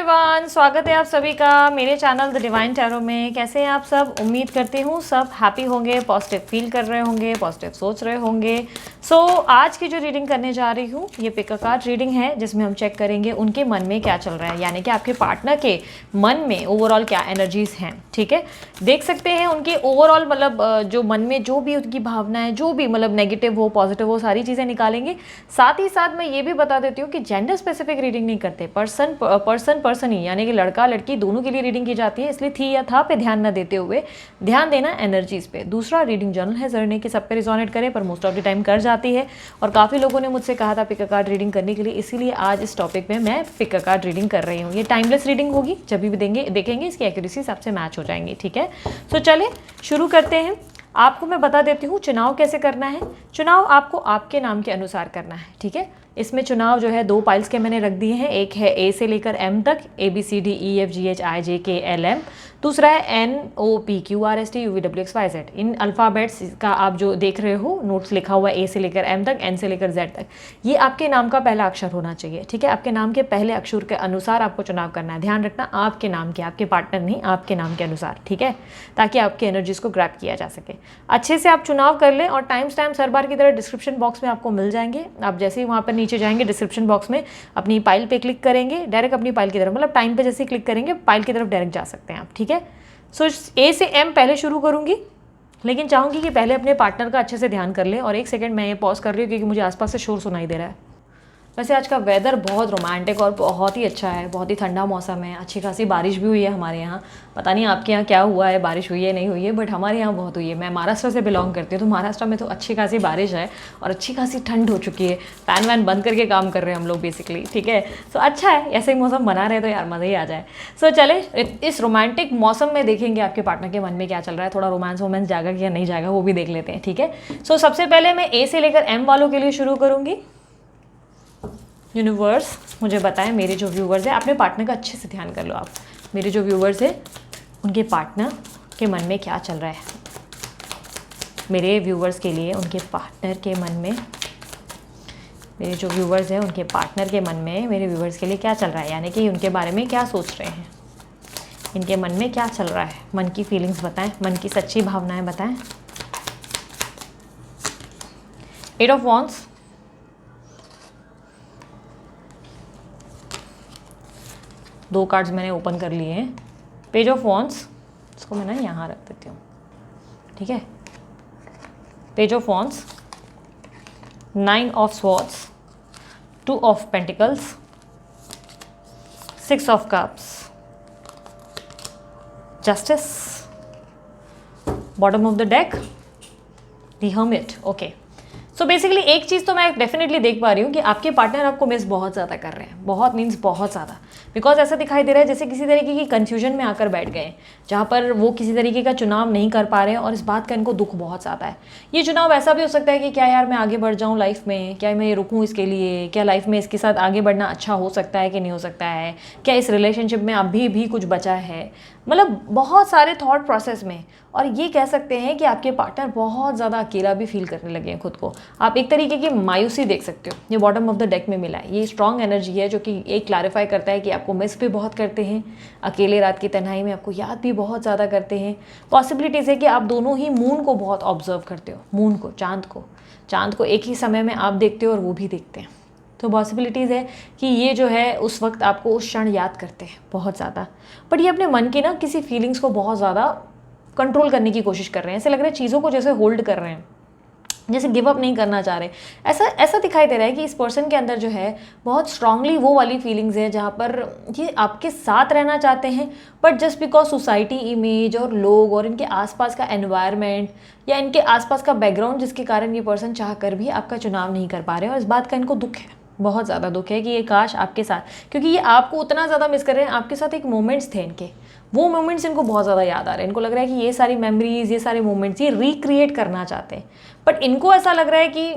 Everyone, स्वागत है आप सभी का मेरे चैनल द डिवाइन टैरो में। कैसे हैं आप सब? उम्मीद करती हूँ सब हैप्पी होंगे, पॉजिटिव फील कर रहे होंगे, पॉजिटिव सोच रहे होंगे। आज की जो रीडिंग करने जा रही हूँ ये पिक अ कार्ड रीडिंग है, जिसमें हम चेक करेंगे उनके मन में क्या चल रहा है, यानी कि आपके पार्टनर के मन में ओवरऑल क्या एनर्जीज हैं। ठीक है, देख सकते हैं उनके ओवरऑल मतलब जो मन में जो भी उनकी भावना है, जो भी मतलब नेगेटिव हो पॉजिटिव हो, सारी चीज़ें निकालेंगे। साथ ही साथ मैं ये भी बता देती हूँ कि जेंडर स्पेसिफिक रीडिंग नहीं करते, पर्सन ही, यानी कि लड़का लड़की दोनों के लिए रीडिंग की जाती है। इसलिए थी या था पे ध्यान न देते हुए ध्यान देना एनर्जीज पे। दूसरा, रीडिंग जर्नल है जर्नी की, सब पे रिजोनेट करे, पर मोस्ट ऑफ द टाइम कर जाती है। और काफ़ी लोगों ने मुझसे कहा था पिक अ कार्ड रीडिंग करने के लिए, इसीलिए आज इस टॉपिक में मैं पिक अ कार्ड रीडिंग कर रही हूँ। ये टाइमलेस रीडिंग होगी, जब भी देखेंगे इसकी एक्यूरेसी सबसे मैच हो जाएंगी। ठीक है, तो चले शुरू करते हैं। आपको मैं बता देती हूँ चुनाव कैसे करना है। चुनाव आपको आपके नाम के अनुसार करना है। ठीक है, इसमें चुनाव जो है 2 पाइल्स के मैंने रख दिए हैं। एक है ए से लेकर एम तक, ABCDEFGHIJKLM। दूसरा है NOPQRSTUVWXYZ। इन अल्फ़ाबेट्स का आप जो देख रहे हो नोट्स लिखा हुआ है, ए से लेकर एम तक, एन से लेकर जेड तक, ये आपके नाम का पहला अक्षर होना चाहिए। ठीक है, आपके नाम के पहले अक्षर के अनुसार आपको चुनाव करना है। ध्यान रखना, आपके नाम के, आपके पार्टनर नहीं, आपके नाम के अनुसार। ठीक है, ताकि आपकी एनर्जीज को ग्रैब किया जा सके। अच्छे से आप चुनाव कर लें, और टाइम स्टैम्प्स हर बार की तरह डिस्क्रिप्शन बॉक्स में आपको मिल जाएंगे। आप जैसे ही वहाँ पर नीचे जाएंगे डिस्क्रिप्शन बॉक्स में अपनी पाइल पे क्लिक करेंगे, डायरेक्ट अपनी पाइल की तरफ, मतलब टाइम पे जैसे ही क्लिक करेंगे पाइल की तरफ डायरेक्ट जा सकते हैं आप। ठीक है, ए से एम पहले शुरू करूँगी, लेकिन चाहूँगी कि पहले अपने पार्टनर का अच्छे से ध्यान कर लें। और एक सेकंड मैं ये पॉज कर रही हूँ क्योंकि मुझे आसपास से शोर सुनाई दे रहा है। वैसे आज का वेदर बहुत रोमांटिक और बहुत ही अच्छा है, बहुत ही ठंडा मौसम है, अच्छी खासी बारिश भी हुई है हमारे यहाँ। पता नहीं आपके यहाँ क्या हुआ है, बारिश हुई है नहीं हुई है, बट हमारे यहाँ बहुत हुई है। मैं महाराष्ट्र से बिलोंग करती हूँ, तो महाराष्ट्र में तो अच्छी खासी बारिश है और अच्छी खासी ठंड हो चुकी है। फैन वैन बंद करके काम कर रहे हैं हम लोग बेसिकली। ठीक है, सो अच्छा है, ऐसे ही मौसम बना रहे तो यार मज़ा ही आ जाए। सो चले इस रोमांटिक मौसम में देखेंगे आपके पार्टनर के मन में क्या चल रहा है। थोड़ा रोमांस वोमांस जाएगा कि या नहीं जाएगा वो भी देख लेते हैं। ठीक है, सो सबसे पहले मैं ए से लेकर एम वालों के लिए शुरू करूँगी। यूनिवर्स मुझे बताएं, मेरे जो व्यूवर्स हैं, अपने पार्टनर का अच्छे से ध्यान कर लो आप। मेरे जो व्यूवर्स हैं उनके पार्टनर के मन में क्या चल रहा है। मेरे व्यूवर्स के लिए उनके पार्टनर के मन में, मेरे जो व्यूवर्स हैं उनके पार्टनर के मन में मेरे व्यूवर्स के लिए क्या चल रहा है, यानी कि उनके बारे में क्या सोच रहे हैं, इनके मन में क्या चल रहा है। मन की फीलिंग्स बताएं, मन की सच्ची भावनाएं बताएं। 8 ऑफ वॉन्ड्स, दो कार्ड्स मैंने ओपन कर लिए हैं। पेज ऑफ वॉन्ड्स, इसको मैं ना यहाँ रख देती हूँ। ठीक है, page of wands, 9 of swords, 2 of pentacles, 6 of cups, justice, bottom of the deck, the hermit. Okay, so basically एक चीज़ तो मैं डेफिनेटली देख पा रही हूँ कि आपके पार्टनर आपको मिस बहुत ज़्यादा कर रहे हैं। बहुत मीन्स बहुत ज़्यादा, बिकॉज ऐसा दिखाई दे रहा है जैसे किसी तरीके की कन्फ्यूजन में आकर बैठ गए, जहाँ पर वो किसी तरीके का चुनाव नहीं कर पा रहे हैं, और इस बात का इनको दुख बहुत ज़्यादा है। ये चुनाव ऐसा भी हो सकता है कि क्या यार मैं आगे बढ़ जाऊँ लाइफ में, क्या मैं ये रुकूँ इसके लिए, क्या लाइफ में इसके साथ आगे बढ़ना अच्छा हो सकता है कि नहीं हो सकता है, क्या इस रिलेशनशिप में अभी भी कुछ बचा है, मतलब बहुत सारे थॉट प्रोसेस में। और ये कह सकते हैं कि आपके पार्टनर बहुत ज़्यादा अकेला भी फील करने लगे हैं खुद को। आप एक तरीके की मायूसी देख सकते हो, ये बॉटम ऑफ द डेक में मिला है। ये स्ट्रॉन्ग एनर्जी है जो कि एक क्लैरिफाई करता है कि आपको मिस भी बहुत करते हैं, अकेले रात की तन्हाई में आपको याद भी बहुत ज़्यादा करते हैं। पॉसिबिलिटीज़ है कि आप दोनों ही मून को बहुत ऑब्जर्व करते हो, मून को, चाँद को एक ही समय में आप देखते हो और वो भी देखते हैं। तो पॉसिबिलिटीज़ है कि ये जो है उस वक्त आपको उस क्षण याद करते हैं बहुत ज़्यादा, बट ये अपने मन की ना किसी फीलिंग्स को बहुत ज़्यादा कंट्रोल करने की कोशिश कर रहे हैं। ऐसे लग रहा है चीज़ों को जैसे होल्ड कर रहे हैं, जैसे गिव अप नहीं करना चाह रहे। ऐसा दिखाई दे रहा है कि इस पर्सन के अंदर जो है बहुत स्ट्रांगली वो वाली फीलिंग्स है जहाँ पर ये आपके साथ रहना चाहते हैं, but just because society image और लोग और इनके आसपास का एनवायरनमेंट या इनके आसपास का बैकग्राउंड, जिसके कारण ये पर्सन चाह कर भी आपका चुनाव नहीं कर पा रहे हैं। और इस बात का इनको दुख है, बहुत ज़्यादा दुख है कि ये काश आपके साथ, क्योंकि ये आपको उतना ज़्यादा मिस कर रहे हैं। आपके साथ एक मोमेंट्स थे इनके, वो मोमेंट्स इनको बहुत ज़्यादा याद आ रहे हैं। इनको लग रहा है कि ये सारी मेमोरीज, ये सारे मोमेंट्स ये रिक्रिएट करना चाहते हैं, बट इनको ऐसा लग रहा है कि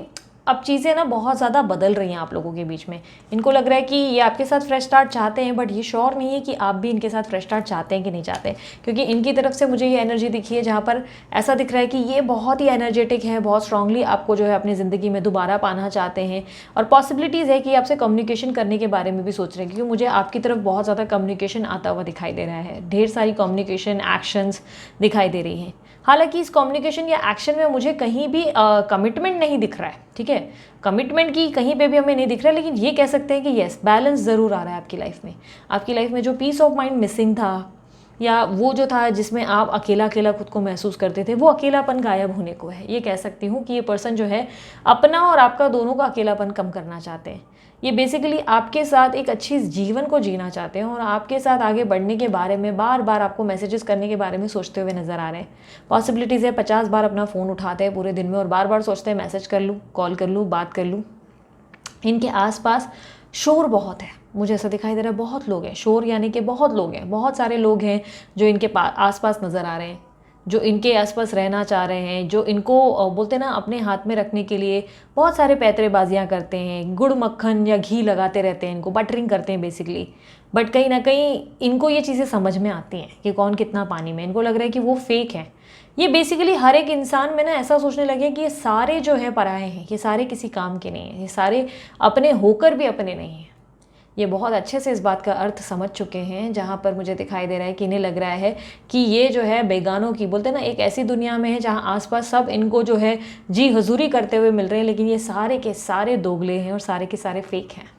अब चीज़ें ना बहुत ज़्यादा बदल रही हैं आप लोगों के बीच में। इनको लग रहा है कि ये आपके साथ फ्रेश स्टार्ट चाहते हैं, बट ये श्योर नहीं है कि आप भी इनके साथ फ्रेश स्टार्ट चाहते हैं कि नहीं चाहते, क्योंकि इनकी तरफ से मुझे ये एनर्जी दिखी है जहाँ पर ऐसा दिख रहा है कि ये बहुत ही एनर्जेटिक है, बहुत स्ट्रांगली आपको जो है अपनी ज़िंदगी में दोबारा पाना चाहते हैं। और पॉसिबिलिटीज़ है कि आपसे कम्युनिकेशन करने के बारे में भी सोच रहे हैं, क्योंकि मुझे आपकी तरफ बहुत ज़्यादा कम्युनिकेशन आता हुआ दिखाई दे रहा है, ढेर सारी कम्युनिकेशन एक्शंस दिखाई दे रही हैं। हालांकि इस कम्युनिकेशन या एक्शन में मुझे कहीं भी कमिटमेंट नहीं दिख रहा है, ठीक है, कमिटमेंट की कहीं पे भी हमें नहीं दिख रहा है, लेकिन ये कह सकते हैं कि येस, बैलेंस ज़रूर आ रहा है आपकी लाइफ में। आपकी लाइफ में जो पीस ऑफ माइंड मिसिंग था, या वो जो था जिसमें आप अकेला अकेला खुद को महसूस करते थे, वो अकेलापन गायब होने को है। ये कह सकती हूँ कि ये पर्सन जो है अपना और आपका दोनों का अकेलापन कम करना चाहते हैं। ये बेसिकली आपके साथ एक अच्छी जीवन को जीना चाहते हैं और आपके साथ आगे बढ़ने के बारे में बार बार आपको मैसेजेस करने के बारे में सोचते हुए नज़र आ रहे हैं। पॉसिबिलिटीज़ है 50 बार अपना फ़ोन उठाते हैं पूरे दिन में और बार बार सोचते हैं मैसेज कर लूँ, कॉल कर लूँ, बात कर लूँ। इनके आसपास शोर बहुत है, मुझे ऐसा दिखाई दे रहा है, बहुत लोग हैं, शोर यानी कि बहुत लोग हैं, बहुत सारे लोग हैं जो इनके आसपास नज़र आ रहे हैं, जो इनके आसपास रहना चाह रहे हैं, जो इनको बोलते हैं ना अपने हाथ में रखने के लिए बहुत सारे पैतरेबाजियाँ करते हैं, गुड़ मक्खन या घी लगाते रहते हैं, इनको बटरिंग करते हैं बेसिकली। बट कहीं ना कहीं इनको ये चीज़ें समझ में आती हैं कि कौन कितना पानी में, इनको लग रहा है कि वो फेक है। ये बेसिकली हर एक इंसान में ना ऐसा सोचने लगे कि ये सारे जो है पराये हैं, ये सारे किसी काम के नहीं हैं, ये सारे अपने होकर भी अपने नहीं हैं। ये बहुत अच्छे से इस बात का अर्थ समझ चुके हैं, जहाँ पर मुझे दिखाई दे रहा है कि इन्हें लग रहा है कि ये जो है बेगानों की, बोलते हैं ना, एक ऐसी दुनिया में है जहाँ आसपास सब इनको जो है जी हुजूरी करते हुए मिल रहे हैं, लेकिन ये सारे के सारे दोगले हैं और सारे के सारे फेक हैं,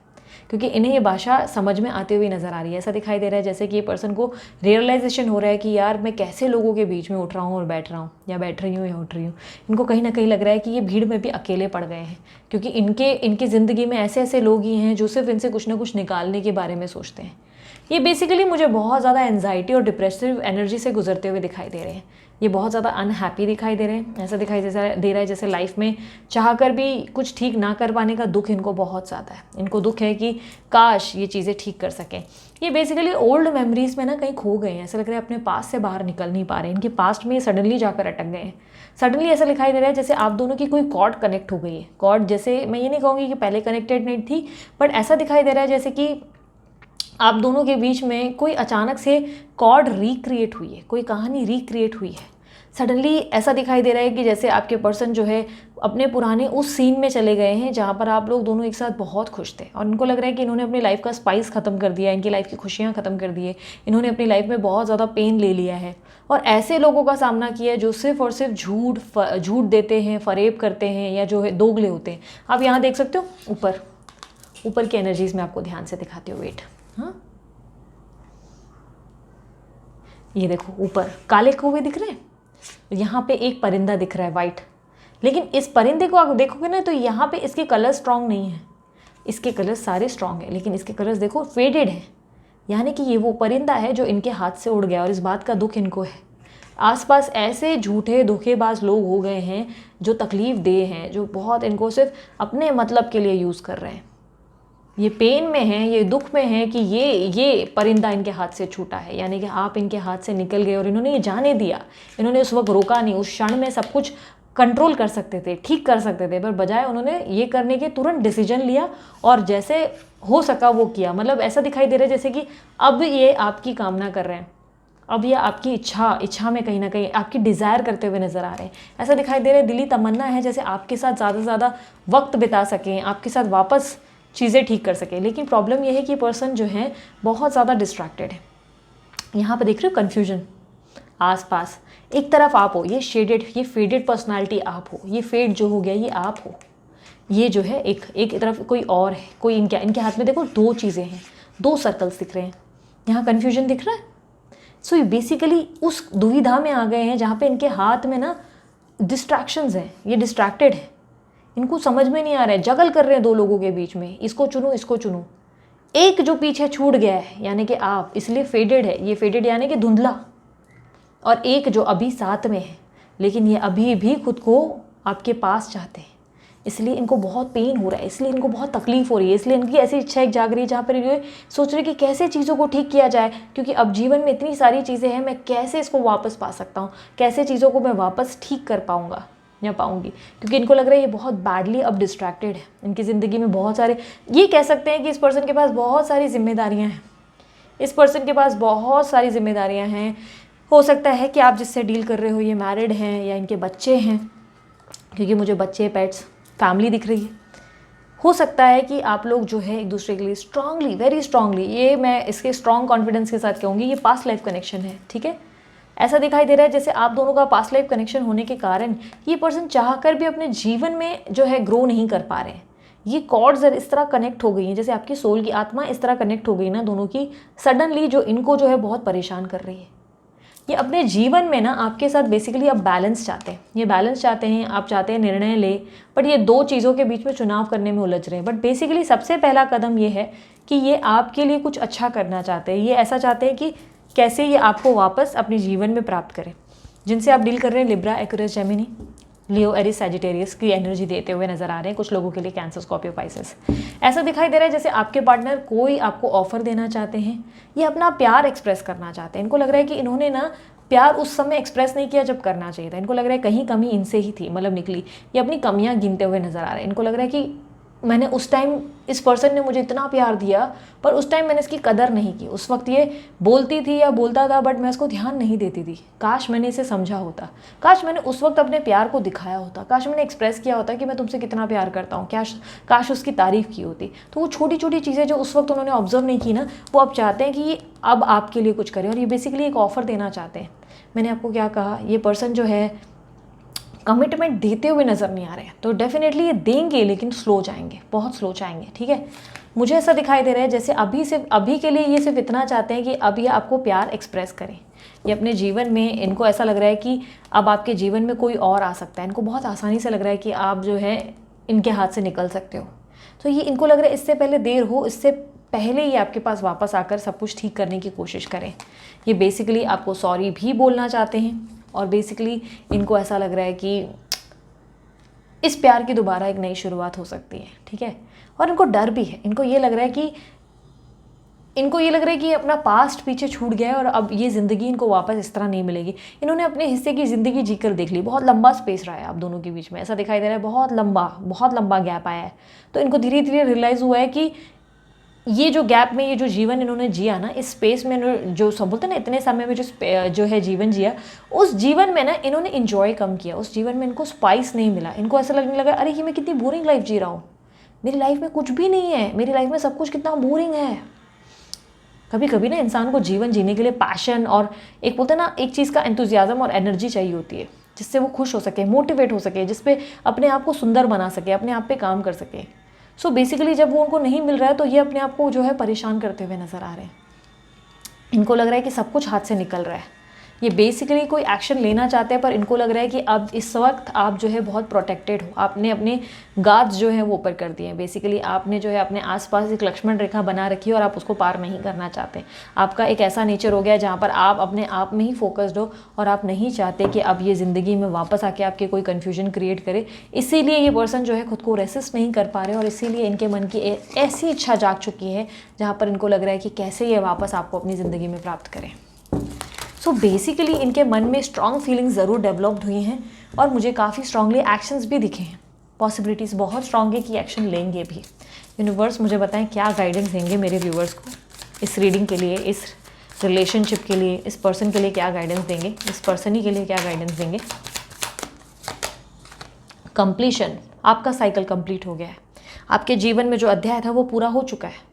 क्योंकि इन्हें ये भाषा समझ में आती हुई नज़र आ रही है। ऐसा दिखाई दे रहा है जैसे कि ये पर्सन को रियलाइजेशन हो रहा है कि यार मैं कैसे लोगों के बीच में उठ रहा हूँ और बैठ रहा हूँ, या बैठ रही हूँ या उठ रही हूँ। इनको कहीं ना कहीं लग रहा है कि ये भीड़ में भी अकेले पड़ गए हैं, क्योंकि इनकी ज़िंदगी में ऐसे ऐसे लोग ही हैं जो सिर्फ इनसे कुछ ना कुछ निकालने के बारे में सोचते हैं। ये बेसिकली मुझे बहुत ज़्यादा एनजाइटी और डिप्रेसिव एनर्जी से गुजरते हुए दिखाई दे रहे हैं। ये बहुत ज़्यादा अनहैप्पी दिखाई दे रहे हैं। ऐसा दिखाई दे रहा है जैसे लाइफ में चाहकर भी कुछ ठीक ना कर पाने का दुख इनको बहुत ज़्यादा है। इनको दुख है कि काश ये चीज़ें ठीक कर सकें। ये बेसिकली ओल्ड मेमोरीज में ना कहीं खो गए हैं, ऐसा लग रहा है अपने पास से बाहर निकल नहीं पा रहे हैं। इनके पास्ट में ये सडनली जाकर अटक गए हैं। सडनली ऐसा दिखाई दे रहा है जैसे आप दोनों की कोई कॉर्ड कनेक्ट हो गई है। कॉर्ड जैसे मैं ये नहीं कहूँगी कि पहले कनेक्टेड नहीं थी, बट ऐसा दिखाई दे रहा है जैसे कि आप दोनों के बीच में कोई अचानक से कॉर्ड रिक्रिएट हुई है, कोई कहानी रिक्रिएट हुई है। सडनली ऐसा दिखाई दे रहा है कि जैसे आपके पर्सन जो है अपने पुराने उस सीन में चले गए हैं जहाँ पर आप लोग दोनों एक साथ बहुत खुश थे, और इनको लग रहा है कि इन्होंने अपनी लाइफ का स्पाइस ख़त्म कर दिया, इनकी लाइफ की खुशियाँ ख़त्म कर दी है, इन्होंने अपनी लाइफ में बहुत ज़्यादा पेन ले लिया है और ऐसे लोगों का सामना किया है जो सिर्फ और सिर्फ झूठ देते हैं, फरेब करते हैं, या जो है दोगले होते हैं। आप यहाँ देख सकते हो ऊपर की एनर्जीज में आपको ध्यान से दिखाती हूँ। वेट, हाँ, ये देखो ऊपर काले कौवे दिख रहे हैं, यहाँ पे एक परिंदा दिख रहा है वाइट, लेकिन इस परिंदे को आप देखोगे ना तो यहाँ पे इसके कलर स्ट्रॉन्ग नहीं है, इसके कलर्स सारे स्ट्रॉन्ग हैं, लेकिन इसके कलर्स देखो फेडेड हैं, यानी कि ये वो परिंदा है जो इनके हाथ से उड़ गया और इस बात का दुख इनको है। आसपास ऐसे झूठे धोखेबाज लोग हो गए हैं जो तकलीफ दे हैं, जो बहुत इनको सिर्फ अपने मतलब के लिए यूज़ कर रहे हैं। ये पेन में है, ये दुख में है कि ये परिंदा इनके हाथ से छूटा है, यानी कि आप इनके हाथ से निकल गए और इन्होंने ये जाने दिया, इन्होंने उस वक्त रोका नहीं। उस क्षण में सब कुछ कंट्रोल कर सकते थे, ठीक कर सकते थे, पर बजाय उन्होंने ये करने के तुरंत डिसीजन लिया और जैसे हो सका वो किया। मतलब ऐसा दिखाई दे रहा है जैसे कि अब ये आपकी कामना कर रहे हैं, अब ये आपकी इच्छा में कहीं ना कहीं आपकी डिज़ायर करते हुए नज़र आ रहे हैं। ऐसा दिखाई दे रहा है दिली तमन्ना है जैसे आपके साथ ज़्यादा से ज़्यादा वक्त बिता सकें, आपके साथ वापस चीज़ें ठीक कर सके। लेकिन प्रॉब्लम यह है कि पर्सन जो है बहुत ज़्यादा डिस्ट्रैक्टेड है। यहाँ पर देख रहे हो कन्फ्यूजन आसपास, एक तरफ आप हो, ये फेडेड पर्सनालिटी आप हो, ये फेड जो हो गया ये आप हो, ये जो है एक तरफ कोई और है, कोई इनके हाथ में देखो दो चीज़ें हैं, दो सर्कल्स दिख रहे हैं, यहाँ कन्फ्यूजन दिख रहा है। सो ये बेसिकली उस दुविधा में आ गए हैं जहाँ पे इनके हाथ में ना डिस्ट्रैक्शंस हैं, ये डिस्ट्रैक्टेड है, इनको समझ में नहीं आ रहा है, जगल कर रहे हैं दो लोगों के बीच में, इसको चुनूं इसको चुनूं। एक जो पीछे छूट गया है यानी कि आप, इसलिए फेडेड है, ये फेडेड यानी कि धुंधला, और एक जो अभी साथ में है लेकिन ये अभी भी खुद को आपके पास चाहते हैं, इसलिए इनको बहुत पेन हो रहा है, इसलिए इनको बहुत तकलीफ हो रही है, इसलिए इनकी ऐसी इच्छा एक जाग रही है जहाँ पर ये सोच रहे कि कैसे चीज़ों को ठीक किया जाए, क्योंकि अब जीवन में इतनी सारी चीज़ें हैं, मैं कैसे इसको वापस पा सकता हूँ, कैसे चीज़ों को मैं वापस ठीक कर पाऊँगा। या पाऊंगी, क्योंकि इनको लग रहा है ये बहुत बैडली अब डिस्ट्रैक्टेड है। इनकी ज़िंदगी में बहुत सारे, ये कह सकते हैं कि इस पर्सन के पास बहुत सारी जिम्मेदारियां हैं, इस पर्सन के पास बहुत सारी जिम्मेदारियां हैं। हो सकता है कि आप जिससे डील कर रहे हो ये मैरिड हैं या इनके बच्चे हैं, क्योंकि मुझे बच्चे, पेट्स, फैमिली दिख रही है। हो सकता है कि आप लोग जो है एक दूसरे के लिए स्ट्रांगली, वेरी स्ट्रांगली, ये मैं इसके स्ट्रॉन्ग कॉन्फिडेंस के साथ कहूँगी, ये पास्ट लाइफ कनेक्शन है। ठीक है, ऐसा दिखाई दे रहा है जैसे आप दोनों का पास्ट लाइफ कनेक्शन होने के कारण ये पर्सन चाहकर भी अपने जीवन में जो है ग्रो नहीं कर पा रहे हैं। ये कॉर्ड्स इस तरह कनेक्ट हो गई हैं, जैसे आपकी सोल की आत्मा इस तरह कनेक्ट हो गई ना दोनों की, सडनली, जो इनको जो है बहुत परेशान कर रही है। ये अपने जीवन में ना आपके साथ बेसिकली अब बैलेंस चाहते हैं, ये बैलेंस चाहते हैं, आप चाहते हैं निर्णय ले, बट ये दो चीज़ों के बीच में चुनाव करने में उलझ रहे हैं। बट बेसिकली सबसे पहला कदम ये है कि ये आपके लिए कुछ अच्छा करना चाहते हैं। ये ऐसा चाहते हैं कि कैसे ये आपको वापस अपने जीवन में प्राप्त करें। जिनसे आप डील कर रहे हैं लिब्रा, एक्वेरियस, जेमिनी, लियो, एरिस, सैजिटेरियस की एनर्जी देते हुए नजर आ रहे हैं। कुछ लोगों के लिए कैंसर, स्कॉर्पियो, पाइसेस। ऐसा दिखाई दे रहा है जैसे आपके पार्टनर कोई आपको ऑफर देना चाहते हैं, ये अपना प्यार एक्सप्रेस करना चाहते हैं। इनको लग रहा है कि इन्होंने ना प्यार उस समय एक्सप्रेस नहीं किया जब करना चाहिए था। इनको लग रहा है कहीं कमी इनसे ही थी, मतलब निकली। ये अपनी कमियां गिनते हुए नजर आ रहे हैं। इनको लग रहा है कि मैंने उस टाइम, इस पर्सन ने मुझे इतना प्यार दिया पर उस टाइम मैंने इसकी कदर नहीं की। उस वक्त ये बोलती थी या बोलता था बट मैं इसको ध्यान नहीं देती थी। काश मैंने इसे समझा होता, काश मैंने उस वक्त अपने प्यार को दिखाया होता, काश मैंने एक्सप्रेस किया होता कि मैं तुमसे कितना प्यार करता हूँ, काश उसकी तारीफ़ की होती। तो वो छोटी छोटी चीज़ें जो उस वक्त उन्होंने ऑब्जर्व नहीं की ना, वो अब चाहते हैं कि ये अब आपके लिए कुछ करें, और ये बेसिकली एक ऑफ़र देना चाहते हैं। मैंने आपको क्या कहा, ये पर्सन जो है कमिटमेंट देते हुए नज़र नहीं आ रहे हैं, तो डेफिनेटली ये देंगे लेकिन स्लो जाएंगे, बहुत स्लो जाएंगे। ठीक है, मुझे ऐसा दिखाई दे रहा है जैसे अभी के लिए ये सिर्फ इतना चाहते हैं कि अब ये आपको प्यार एक्सप्रेस करें। ये अपने जीवन में, इनको ऐसा लग रहा है कि अब आपके जीवन में कोई और आ सकता है। इनको बहुत आसानी से लग रहा है कि आप जो है इनके हाथ से निकल सकते हो। तो ये इनको लग रहा है इससे पहले देर हो, इससे पहले ही आपके पास वापस आकर सब कुछ ठीक करने की कोशिश करें। ये बेसिकली आपको सॉरी भी बोलना चाहते हैं, और बेसिकली इनको ऐसा लग रहा है कि इस प्यार की दोबारा एक नई शुरुआत हो सकती है। ठीक है, और इनको डर भी है। इनको ये लग रहा है कि अपना पास्ट पीछे छूट गया है और अब ये ज़िंदगी इनको वापस इस तरह नहीं मिलेगी। इन्होंने अपने हिस्से की ज़िंदगी जीकर देख ली। बहुत लंबा स्पेस रहा है आप दोनों के बीच में, ऐसा दिखाई दे रहा है, बहुत लंबा गैप आया है। तो इनको धीरे धीरे रियलाइज़ हुआ है कि ये जो गैप में, ये जो जीवन इन्होंने जिया ना, इस स्पेस में जो सब बोलते हैं ना, इतने समय में जो है जीवन जिया, उस जीवन में ना इन्होंने इन्जॉय कम किया। उस जीवन में इनको स्पाइस नहीं मिला। इनको ऐसा लगने लगा, अरे ये मैं कितनी बोरिंग लाइफ जी रहा हूँ, मेरी लाइफ में कुछ भी नहीं है, मेरी लाइफ में सब कुछ कितना बोरिंग है। कभी कभी ना इंसान को जीवन जीने के लिए पैशन और एक बोलते हैं ना, एक चीज़ का एंथुजियाज्म और एनर्जी चाहिए होती है, जिससे वो खुश हो सके, मोटिवेट हो सके, जिसपे अपने आप को सुंदर बना सके, अपने आप पे काम कर सके। सो बेसिकली जब वो उनको नहीं मिल रहा है तो ये अपने आप को जो है परेशान करते हुए नज़र आ रहे हैं। इनको लग रहा है कि सब कुछ हाथ से निकल रहा है। ये बेसिकली कोई एक्शन लेना चाहते हैं, पर इनको लग रहा है कि अब इस वक्त आप जो है बहुत प्रोटेक्टेड हो। आपने अपने गार्ड्स जो है वो ऊपर कर दिए हैं। बेसिकली आपने जो है अपने आसपास एक लक्ष्मण रेखा बना रखी है और आप उसको पार नहीं करना चाहते। आपका एक ऐसा नेचर हो गया है जहाँ पर आप अपने आप में ही फोकस्ड हो और आप नहीं चाहते कि अब ये ज़िंदगी में वापस आके आपके कोई कन्फ्यूजन क्रिएट करे। इसीलिए ये पर्सन जो है खुद को रेसिस्ट नहीं कर पा रहे, और इसीलिए इनके मन की ऐसी इच्छा जाग चुकी है जहाँ पर इनको लग रहा है कि कैसे ये वापस आपको अपनी ज़िंदगी में प्राप्त करें। सो बेसिकली इनके मन में स्ट्रॉन्ग फीलिंग्स ज़रूर डेवलप्ड हुई हैं, और मुझे काफ़ी स्ट्रांगली एक्शंस भी दिखे हैं। पॉसिबिलिटीज़ बहुत स्ट्रांग है कि एक्शन लेंगे भी। यूनिवर्स मुझे बताएं क्या गाइडेंस देंगे मेरे व्यूवर्स को इस रीडिंग के लिए, इस रिलेशनशिप के लिए, इस पर्सन के लिए क्या गाइडेंस देंगे, इस पर्सन ही के लिए क्या गाइडेंस देंगे। कंप्लीशन, आपका साइकिल कंप्लीट हो गया है। आपके जीवन में जो अध्याय था वो पूरा हो चुका है।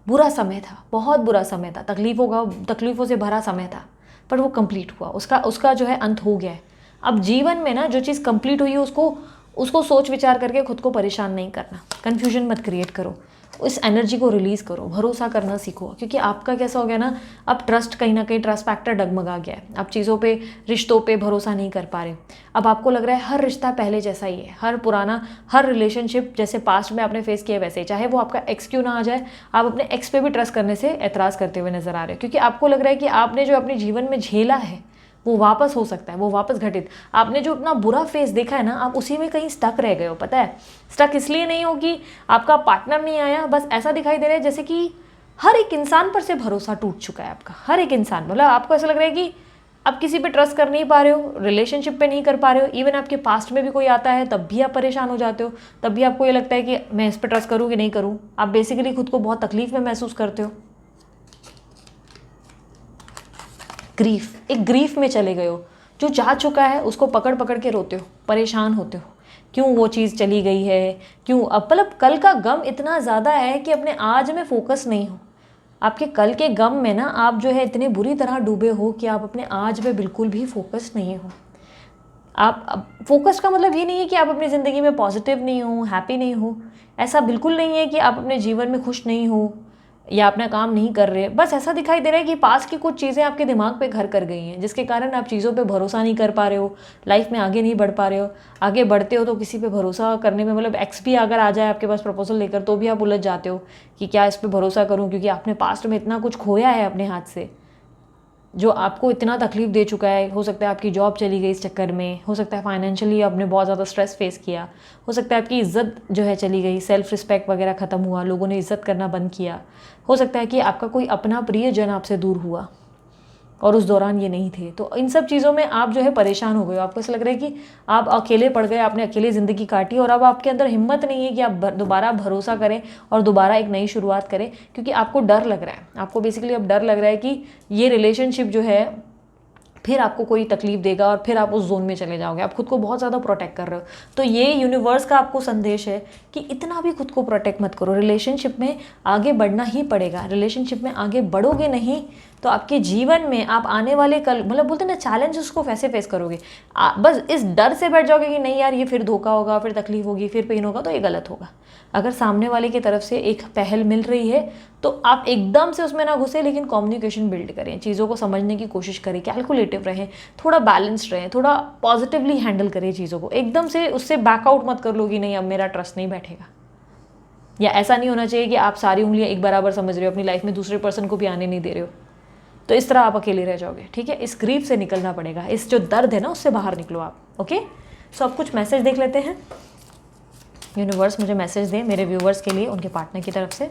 बुरा समय था, बहुत बुरा समय था, तकलीफ़ों से भरा समय था, पर वो कंप्लीट हुआ। उसका जो है अंत हो गया है। अब जीवन में ना जो चीज़ कंप्लीट हुई है उसको सोच विचार करके खुद को परेशान नहीं करना, कन्फ्यूजन मत क्रिएट करो, उस एनर्जी को रिलीज़ करो, भरोसा करना सीखो। क्योंकि आपका कैसा हो गया ना, अब ट्रस्ट कहीं ना कहीं, ट्रस्ट फैक्टर डगमगा गया है। आप चीज़ों पे, रिश्तों पे भरोसा नहीं कर पा रहे। अब आपको लग रहा है हर रिश्ता पहले जैसा ही है, हर रिलेशनशिप जैसे पास्ट में आपने फेस किया वैसे ही, चाहे वो आपका एक्स क्यों ना आ जाए, आप अपने एक्स पे भी ट्रस्ट करने से एतराज़ करते हुए नजर आ रहे हो। क्योंकि आपको लग रहा है कि आपने जो अपने जीवन में झेला है वो वापस हो सकता है, वो वापस घटित। आपने जो अपना बुरा फेस देखा है ना, आप उसी में कहीं स्टक रह गए हो। पता है स्टक इसलिए नहीं हो कि आपका पार्टनर नहीं आया, बस ऐसा दिखाई दे रहा है जैसे कि हर एक इंसान पर से भरोसा टूट चुका है आपका, हर एक इंसान। मतलब आपको ऐसा लग रहा है कि आप किसी पे ट्रस्ट कर नहीं पा रहे हो, रिलेशनशिप पे नहीं कर पा रहे हो, इवन आपके पास्ट में भी कोई आता है तब भी आप परेशान हो जाते हो, तब भी आपको ये लगता है कि मैं इस पे ट्रस्ट करूँ कि नहीं करूँ। आप बेसिकली खुद को बहुत तकलीफ में महसूस करते हो। ग्रीफ, एक ग्रीफ में चले गए हो, जो जा चुका है उसको पकड़ पकड़ के रोते हो, परेशान होते हो, क्यों वो चीज़ चली गई है, क्यों। अब मतलब कल का गम इतना ज़्यादा है कि अपने आज में फोकस नहीं हो। आपके कल के गम में ना आप जो है इतने बुरी तरह डूबे हो कि आप अपने आज में बिल्कुल भी फोकस नहीं हो। आप फोकस का मतलब ये नहीं है कि आप अपनी ज़िंदगी में पॉजिटिव नहीं हो, हैप्पी नहीं हो। ऐसा बिल्कुल नहीं है कि आप अपने जीवन में खुश नहीं हो या अपना काम नहीं कर रहे। बस ऐसा दिखाई दे रहा है कि पास की कुछ चीज़ें आपके दिमाग पे घर कर गई हैं, जिसके कारण आप चीज़ों पे भरोसा नहीं कर पा रहे हो, लाइफ में आगे नहीं बढ़ पा रहे हो। आगे बढ़ते हो तो किसी पे भरोसा करने में, मतलब एक्स भी अगर आ जाए आपके पास प्रपोजल लेकर, तो भी आप उलझ जाते हो कि क्या इस पर भरोसा करूँ, क्योंकि आपने पास्ट में इतना कुछ खोया है अपने हाथ से, जो आपको इतना तकलीफ दे चुका है। हो सकता है आपकी जॉब चली गई इस चक्कर में, हो सकता है फाइनेंशियली आपने बहुत ज़्यादा स्ट्रेस फेस किया, हो सकता है आपकी इज़्ज़त जो है चली गई, सेल्फ रिस्पेक्ट वगैरह ख़त्म हुआ, लोगों ने इज़्ज़त करना बंद किया। हो सकता है कि आपका कोई अपना प्रियजन आपसे दूर हुआ और उस दौरान ये नहीं थे। तो इन सब चीज़ों में आप जो है परेशान हो गए हो। आपको ऐसा लग रहा है कि आप अकेले पड़ गए, आपने अकेले ज़िंदगी काटी और अब आपके अंदर हिम्मत नहीं है कि आप दोबारा भरोसा करें और दोबारा एक नई शुरुआत करें, क्योंकि आपको डर लग रहा है। आपको बेसिकली अब डर लग रहा है कि ये रिलेशनशिप जो है फिर आपको कोई तकलीफ देगा और फिर आप उस जोन में चले जाओगे। आप खुद को बहुत ज़्यादा प्रोटेक्ट कर रहे हो। तो ये यूनिवर्स का आपको संदेश है कि इतना भी खुद को प्रोटेक्ट मत करो। रिलेशनशिप में आगे बढ़ना ही पड़ेगा। रिलेशनशिप में आगे बढ़ोगे नहीं तो आपके जीवन में आप आने वाले कल, मतलब बोलते हैं ना, चैलेंज उसको वैसे फेस करोगे। बस इस डर से बैठ जाओगे कि नहीं यार ये फिर धोखा होगा, फिर तकलीफ होगी, फिर पेन होगा, तो ये गलत होगा। अगर सामने वाले की तरफ से एक पहल मिल रही है तो आप एकदम से उसमें ना घुसे, लेकिन कम्युनिकेशन बिल्ड करें, चीज़ों को समझने की कोशिश करें, कैलकुलेटिव रहें, थोड़ा बैलेंस्ड रहें, थोड़ा पॉजिटिवली हैंडल करें चीज़ों को। एकदम से उससे बैकआउट मत कर लो कि नहीं अब मेरा ट्रस्ट नहीं बैठेगा। या ऐसा नहीं होना चाहिए कि आप सारी उंगलियां एक बराबर समझ रहे हो, अपनी लाइफ में दूसरे पर्सन को भी आने नहीं दे रहे हो, तो इस तरह आप अकेले रह जाओगे। ठीक है, इस ग्रीफ से निकलना पड़ेगा, इस जो दर्द है ना उससे बाहर निकलो आप। ओके, सो अब कुछ मैसेज देख लेते हैं। यूनिवर्स मुझे मैसेज दें मेरे व्यूवर्स के लिए, उनके पार्टनर की तरफ से।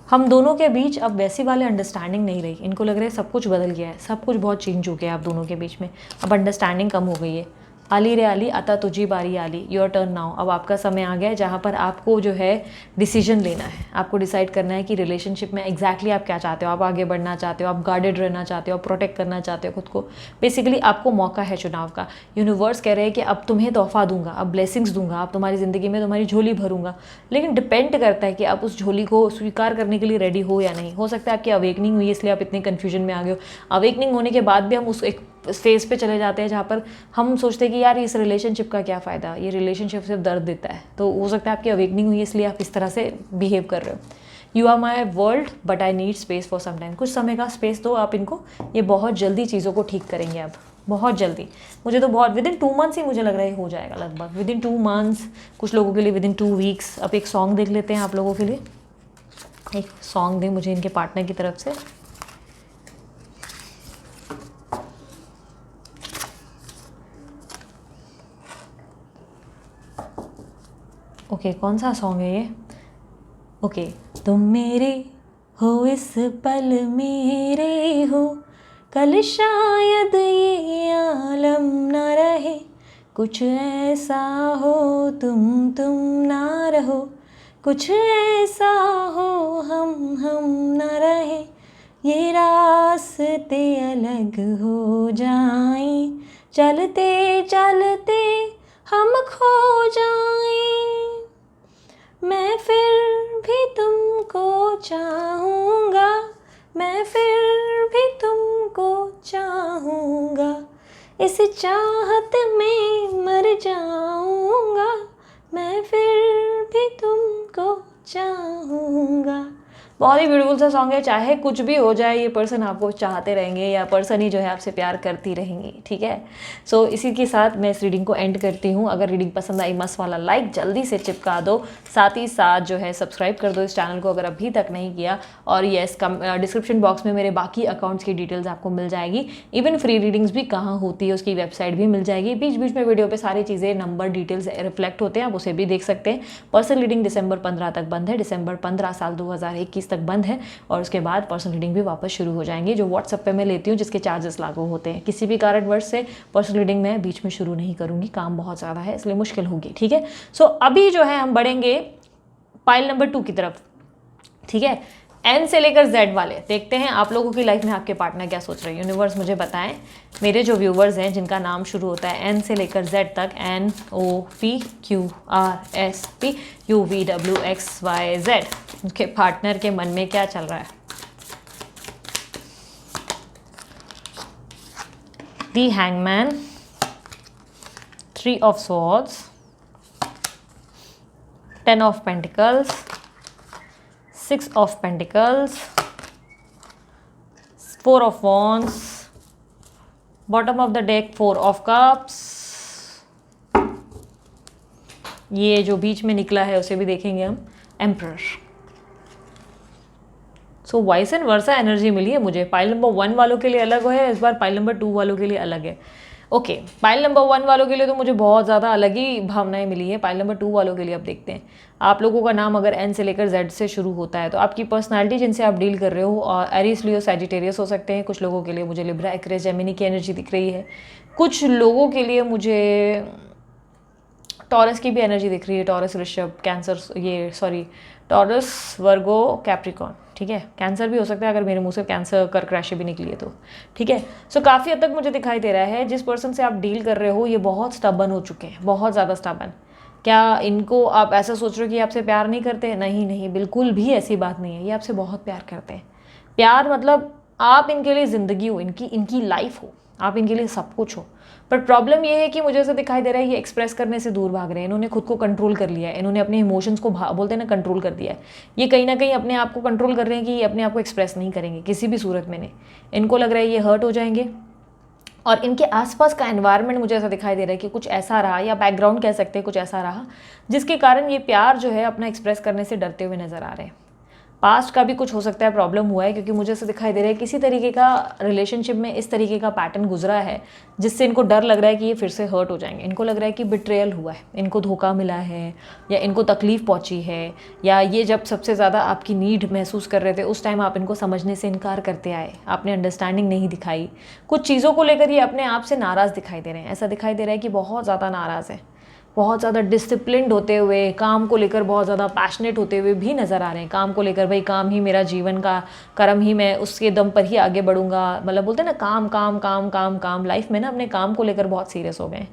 हम दोनों के बीच अब वैसी वाली अंडरस्टैंडिंग नहीं रही। इनको लग रहा है सब कुछ बदल गया है, सब कुछ बहुत चेंज हो गया है आप दोनों के बीच में। अब अंडरस्टैंडिंग कम हो गई है। आली रे आली, आता तुझी बारी आली, योर टर्न नाउ। अब आपका समय आ गया है जहाँ पर आपको जो है डिसीजन लेना है। आपको डिसाइड करना है कि रिलेशनशिप में एग्जैक्टली आप क्या चाहते हो। आप आगे बढ़ना चाहते हो, आप गार्डेड रहना चाहते हो, आप प्रोटेक्ट करना चाहते हो खुद को। बेसिकली आपको मौका है चुनाव का। यूनिवर्स कह रहे हैं कि अब तुम्हें तोहफा दूंगा, अब ब्लेसिंग्स दूंगा, अब तुम्हारी ज़िंदगी में तुम्हारी झोली भरूंगा। लेकिन डिपेंड करता है कि आप उस झोली को स्वीकार करने के लिए रेडी हो या नहीं। हो सकता है आपकी अवेकनिंग हुई इसलिए आप इतने कन्फ्यूजन में आ गए हो। अवेकनिंग होने के बाद भी हम उस एक फेज पे चले जाते हैं जहाँ पर हम सोचते हैं कि यार इस रिलेशनशिप का क्या फ़ायदा, ये रिलेशनशिप सिर्फ दर्द देता है। तो हो सकता है आपकी अवेकनिंग हुई इसलिए आप इस तरह से बिहेव कर रहे हो। You are my world but I need space for some time. कुछ समय का स्पेस दो आप इनको, ये बहुत जल्दी चीज़ों को ठीक करेंगे। अब बहुत जल्दी, मुझे तो बहुत विदिन 2 मंथ्स ही मुझे लग रहा है हो जाएगा, लगभग विदिन 2 मंथ्स, कुछ लोगों के लिए विदिन 2 वीक्स। अब एक सॉन्ग देख लेते हैं आप लोगों के लिए। एक सॉन्ग दें मुझे इनके पार्टनर की तरफ से। ओके, कौन सा सॉन्ग है ये? ओके, तुम मेरे हो इस पल मेरे हो, कल शायद ये आलम न रहे, कुछ ऐसा हो तुम ना रहो, कुछ ऐसा हो हम न रहे, ये रास्ते अलग हो जाएं, चलते चलते हम खो जाएं, मैं फिर भी तुमको चाहूँगा, मैं फिर भी तुमको चाहूँगा, इस चाहत में मर जाऊँगा, मैं फिर भी तुमको चाहूँगा। बहुत ही ब्यूटीफुल सा सॉन्ग है। चाहे कुछ भी हो जाए, ये पर्सन आपको चाहते रहेंगे या पर्सन ही जो है आपसे प्यार करती रहेंगी। ठीक है, सो इसी के साथ मैं इस रीडिंग को एंड करती हूँ। अगर रीडिंग पसंद आई, मस्त वाला लाइक जल्दी से चिपका दो, साथ ही साथ जो है सब्सक्राइब कर दो इस चैनल को अगर अभी तक नहीं किया। और येस, डिस्क्रिप्शन बॉक्स में मेरे बाकी अकाउंट्स की डिटेल्स आपको मिल जाएगी। इवन फ्री रीडिंग्स भी कहाँ होती है उसकी वेबसाइट भी मिल जाएगी। बीच बीच में वीडियो पर सारी चीज़ें, नंबर, डिटेल्स रिफ्लेक्ट होते हैं, आप उसे भी देख सकते हैं। पर्सनल रीडिंग दिसंबर 15 तक बंद है। दिसंबर 15 साल 2021 30 तक बंद है और उसके बाद पर्सनल रीडिंग भी वापस शुरू हो जाएंगी, जो व्हाट्सएप पे मैं लेती हूँ, जिसके चार्जेस लागू होते हैं। किसी भी कारणवश से पर्सनल रीडिंग मैं बीच में शुरू नहीं करूँगी, काम बहुत ज़्यादा है इसलिए मुश्किल होगी, ठीक है। सो अभी जो है हम बढ़ेंगे पाइल नंबर 2 की तरफ, ठीक है। एन से लेकर जेड वाले देखते हैं आप लोगों की लाइफ में आपके पार्टनर क्या सोच रहे हैं। यूनिवर्स मुझे बताएं, मेरे जो व्यूवर्स हैं जिनका नाम शुरू होता है एन से लेकर जेड तक, NOPQRSPUVWXYZ, उनके पार्टनर के मन में क्या चल रहा है। The hangman, 3 of swords, 10 of pentacles, 6 of Pentacles, 4 of Wands, bottom of the deck 4 of Cups। ये जो बीच में निकला है उसे भी देखेंगे हम, Emperor। So vice and versa energy मिली है मुझे। पाइल नंबर 1 वालों के लिए अलग है, इस बार पाइल नंबर 2 वालों के लिए अलग है। ओके, पाइल नंबर 1 वालों के लिए तो मुझे बहुत ज़्यादा अलग ही भावनाएं मिली है। पाइल नंबर 2 वालों के लिए अब देखते हैं। आप लोगों का नाम अगर एन से लेकर जेड से शुरू होता है तो आपकी पर्सनालिटी जिनसे आप डील कर रहे हो और एरीज, लियो, सैजिटेरियस हो सकते हैं। कुछ लोगों के लिए मुझे लिब्रा, एक्वेरियस, जेमिनी की एनर्जी दिख रही है। कुछ लोगों के लिए मुझे टॉरस की भी एनर्जी दिख रही है। टॉरस, ऋषभ, कैंसर, टॉरस, वर्गो, कैप्रिकॉन, ठीक है। कैंसर भी हो सकता है अगर मेरे मुंह से कैंसर, कर्क राशि भी निकली है तो, ठीक है। सो काफ़ी हद तक मुझे दिखाई दे रहा है जिस पर्सन से आप डील कर रहे हो ये बहुत स्टबन हो चुके हैं, बहुत ज़्यादा स्टबन। क्या इनको आप ऐसा सोच रहे हो कि आपसे प्यार नहीं करते? नहीं नहीं, बिल्कुल भी ऐसी बात नहीं है। ये आपसे बहुत प्यार करते हैं। प्यार मतलब आप इनके लिए ज़िंदगी हो, इनकी लाइफ हो, आप इनके लिए सब कुछ हो। पर प्रॉब्लम ये है कि मुझे ऐसा दिखाई दे रहा है ये एक्सप्रेस करने से दूर भाग रहे हैं। इन्होंने खुद को कंट्रोल कर लिया है, इन्होंने अपने इमोशंस को बोलते हैं ना कंट्रोल कर दिया है। ये कहीं ना कहीं अपने आप को कंट्रोल कर रहे हैं कि ये अपने आप को एक्सप्रेस नहीं करेंगे किसी भी सूरत में नहीं। इनको लग रहा है ये हर्ट हो जाएंगे। और इनके आसपास का एनवायरनमेंट मुझे ऐसा दिखाई दे रहा है कि कुछ ऐसा रहा, या बैकग्राउंड कह सकते हैं, कुछ ऐसा रहा जिसके कारण ये प्यार जो है अपना एक्सप्रेस करने से डरते हुए नज़र आ रहे हैं। पास्ट का भी कुछ हो सकता है प्रॉब्लम हुआ है, क्योंकि मुझे ऐसा दिखाई दे रहा है किसी तरीके का रिलेशनशिप में इस तरीके का पैटर्न गुजरा है जिससे इनको डर लग रहा है कि ये फिर से हर्ट हो जाएंगे। इनको लग रहा है कि बिट्रेयल हुआ है, इनको धोखा मिला है, या इनको तकलीफ़ पहुंची है, या ये जब सबसे ज़्यादा आपकी नीड महसूस कर रहे थे उस टाइम आप इनको समझने से इनकार करते आए, आपने अंडरस्टैंडिंग नहीं दिखाई। कुछ चीज़ों को लेकर ये अपने आप से नाराज़ दिखाई दे रहे हैं। ऐसा दिखाई दे रहा है कि बहुत ज़्यादा नाराज़ है, बहुत ज़्यादा डिसिप्लिन्ड होते हुए, काम को लेकर बहुत ज़्यादा पैशनेट होते हुए भी नज़र आ रहे हैं। काम को लेकर भाई काम ही मेरा जीवन का कर्म ही, मैं उसके दम पर ही आगे बढ़ूंगा। मतलब बोलते हैं ना काम काम काम काम काम, लाइफ में ना अपने काम को लेकर बहुत सीरियस हो गए हैं।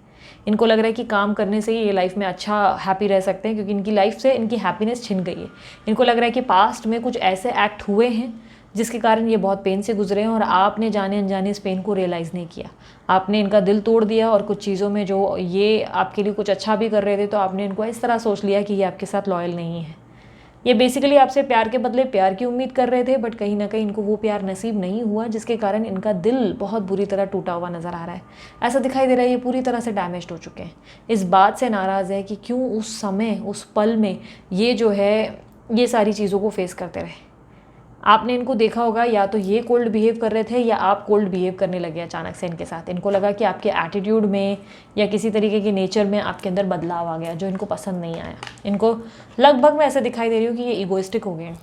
इनको लग रहा है कि काम करने से ही ये लाइफ में अच्छा हैप्पी रह सकते हैं, क्योंकि इनकी लाइफ से इनकी हैप्पीनेस छिन गई है। इनको लग रहा है कि पास्ट में कुछ ऐसे एक्ट हुए हैं जिसके कारण ये बहुत पेन से गुजरे हैं और आपने जाने अनजाने इस पेन को रियलाइज़ नहीं किया। आपने इनका दिल तोड़ दिया और कुछ चीज़ों में जो ये आपके लिए कुछ अच्छा भी कर रहे थे तो आपने इनको इस तरह सोच लिया कि ये आपके साथ लॉयल नहीं है। ये बेसिकली आपसे प्यार के बदले प्यार की उम्मीद कर रहे थे, बट कहीं ना कहीं इनको वो प्यार नसीब नहीं हुआ, जिसके कारण इनका दिल बहुत बुरी तरह टूटा हुआ नज़र आ रहा है। ऐसा दिखाई दे रहा है ये पूरी तरह से डैमेज्ड हो चुके हैं। इस बात से नाराज़ है कि क्यों उस समय, उस पल में ये जो है ये सारी चीज़ों को फेस करते रहे। आपने इनको देखा होगा, या तो ये कोल्ड बिहेव कर रहे थे या आप कोल्ड बिहेव करने लगे अचानक से इनके साथ। इनको लगा कि आपके एटीट्यूड में या किसी तरीके के नेचर में आपके अंदर बदलाव आ गया जो इनको पसंद नहीं आया। इनको लगभग मैं ऐसे दिखाई दे रही हूँ कि ये ईगोइस्टिक हो गए हैं।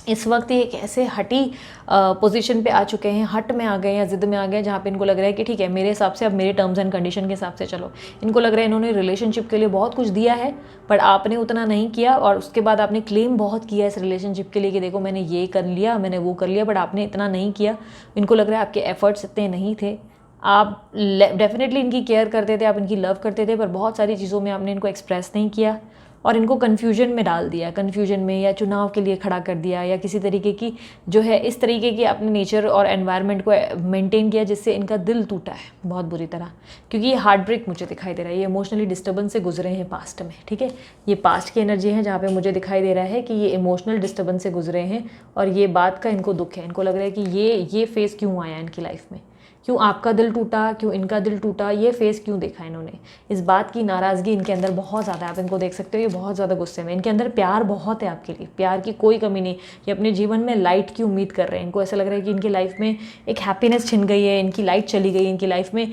इस वक्त ये एक ऐसे हटी पोजीशन पे आ चुके हैं, हट में आ गए या ज़िद में आ गए, जहाँ पे इनको लग रहा है कि ठीक है मेरे हिसाब से अब मेरे टर्म्स एंड कंडीशन के हिसाब से चलो। इनको लग रहा है इन्होंने रिलेशनशिप के लिए बहुत कुछ दिया है बट आपने उतना नहीं किया, और उसके बाद आपने क्लेम बहुत किया इस रिलेशनशिप के लिए कि देखो मैंने ये कर लिया, मैंने वो कर लिया, बट आपने इतना नहीं किया। इनको लग रहा है आपके एफर्ट्स इतने नहीं थे। आप डेफिनेटली इनकी केयर करते थे, आप इनकी लव करते थे, पर बहुत सारी चीज़ों में आपने इनको एक्सप्रेस नहीं किया और इनको कन्फ्यूजन में डाल दिया, कन्फ्यूजन में या चुनाव के लिए खड़ा कर दिया, या किसी तरीके की जो है इस तरीके की अपने नेचर और एनवायरनमेंट को मेंटेन किया जिससे इनका दिल टूटा है बहुत बुरी तरह। क्योंकि ये हार्ट ब्रेक मुझे दिखाई दे रहा है, ये इमोशनली डिस्टर्बेंस से गुजरे हैं पास्ट में, ठीक है। ये पास्ट की एनर्जी है जहाँ पे मुझे दिखाई दे रहा है कि ये इमोशनल डिस्टर्बेंस से गुजरे हैं और ये बात का इनको दुख है। इनको लग रहा है कि ये फेस क्यों आया इनकी लाइफ में, क्यों आपका दिल टूटा, क्यों इनका दिल टूटा, ये फेस क्यों देखा इन्होंने। इस बात की नाराज़गी इनके अंदर बहुत ज़्यादा है। आप इनको देख सकते हो ये बहुत ज़्यादा गुस्से में, इनके अंदर प्यार बहुत है आपके लिए, प्यार की कोई कमी नहीं। ये अपने जीवन में लाइट की उम्मीद कर रहे हैं। इनको ऐसा लग रहा है कि इनकी लाइफ में एक हैप्पीनेस छिन गई है, इनकी लाइट चली गई, इनकी लाइफ में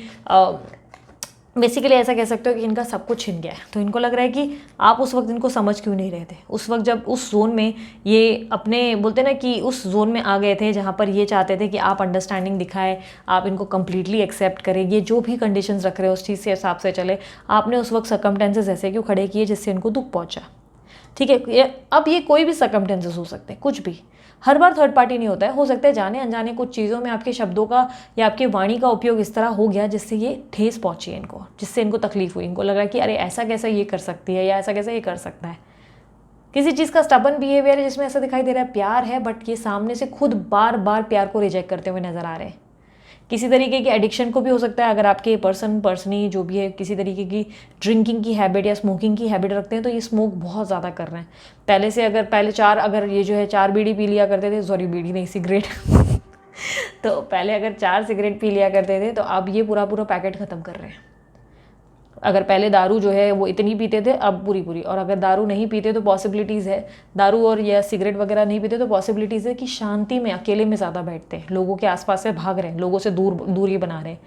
बेसिकली ऐसा कह सकते हो कि इनका सब कुछ छिन गया है। तो इनको लग रहा है कि आप उस वक्त इनको समझ क्यों नहीं रहे थे, उस वक्त जब उस जोन में ये अपने बोलते ना कि उस जोन में आ गए थे जहाँ पर ये चाहते थे कि आप अंडरस्टैंडिंग दिखाए, आप इनको कम्प्लीटली एक्सेप्ट करें, ये जो भी कंडीशंस रख रहे हो उस चीज़ से हिसाब से चले। आपने उस वक्त सर्कमटेंसेस ऐसे क्यों खड़े किए जिससे इनको दुख पहुँचा, ठीक है। अब ये कोई भी सर्कमटेंसेस हो सकते हैं, कुछ भी, हर बार थर्ड पार्टी नहीं होता है। हो सकता है जाने अनजाने कुछ चीज़ों में आपके शब्दों का या आपके वाणी का उपयोग इस तरह हो गया जिससे ये ठेस पहुंची है इनको, जिससे इनको तकलीफ हुई, इनको लग रहा है कि अरे ऐसा कैसा ये कर सकती है या ऐसा कैसा ये कर सकता है। किसी चीज़ का स्टबन बिहेवियर है जिसमें ऐसा दिखाई दे रहा है प्यार है, बट ये सामने से खुद बार बार प्यार को रिजेक्ट करते हुए नजर आ रहे हैं। किसी तरीके की एडिक्शन को भी हो सकता है, अगर आपके पर्सनी जो भी है किसी तरीके की ड्रिंकिंग की हैबिट या स्मोकिंग की हैबिट रखते हैं, तो ये स्मोक बहुत ज़्यादा कर रहे हैं। पहले से अगर ये जो है 4 बीड़ी पी लिया करते थे, सॉरी बीड़ी नहीं, सिगरेट तो पहले अगर 4 सिगरेट पी लिया करते थे, तो अब ये पूरा पैकेट ख़त्म कर रहे हैं। अगर पहले दारू जो है वो इतनी पीते थे, अब पूरी, और अगर दारू नहीं पीते तो पॉसिबिलिटीज़ है, दारू और या सिगरेट वगैरह नहीं पीते तो पॉसिबिलिटीज़ है कि शांति में अकेले में ज़्यादा बैठते हैं, लोगों के आसपास से भाग रहे हैं, लोगों से दूरी बना रहे हैं।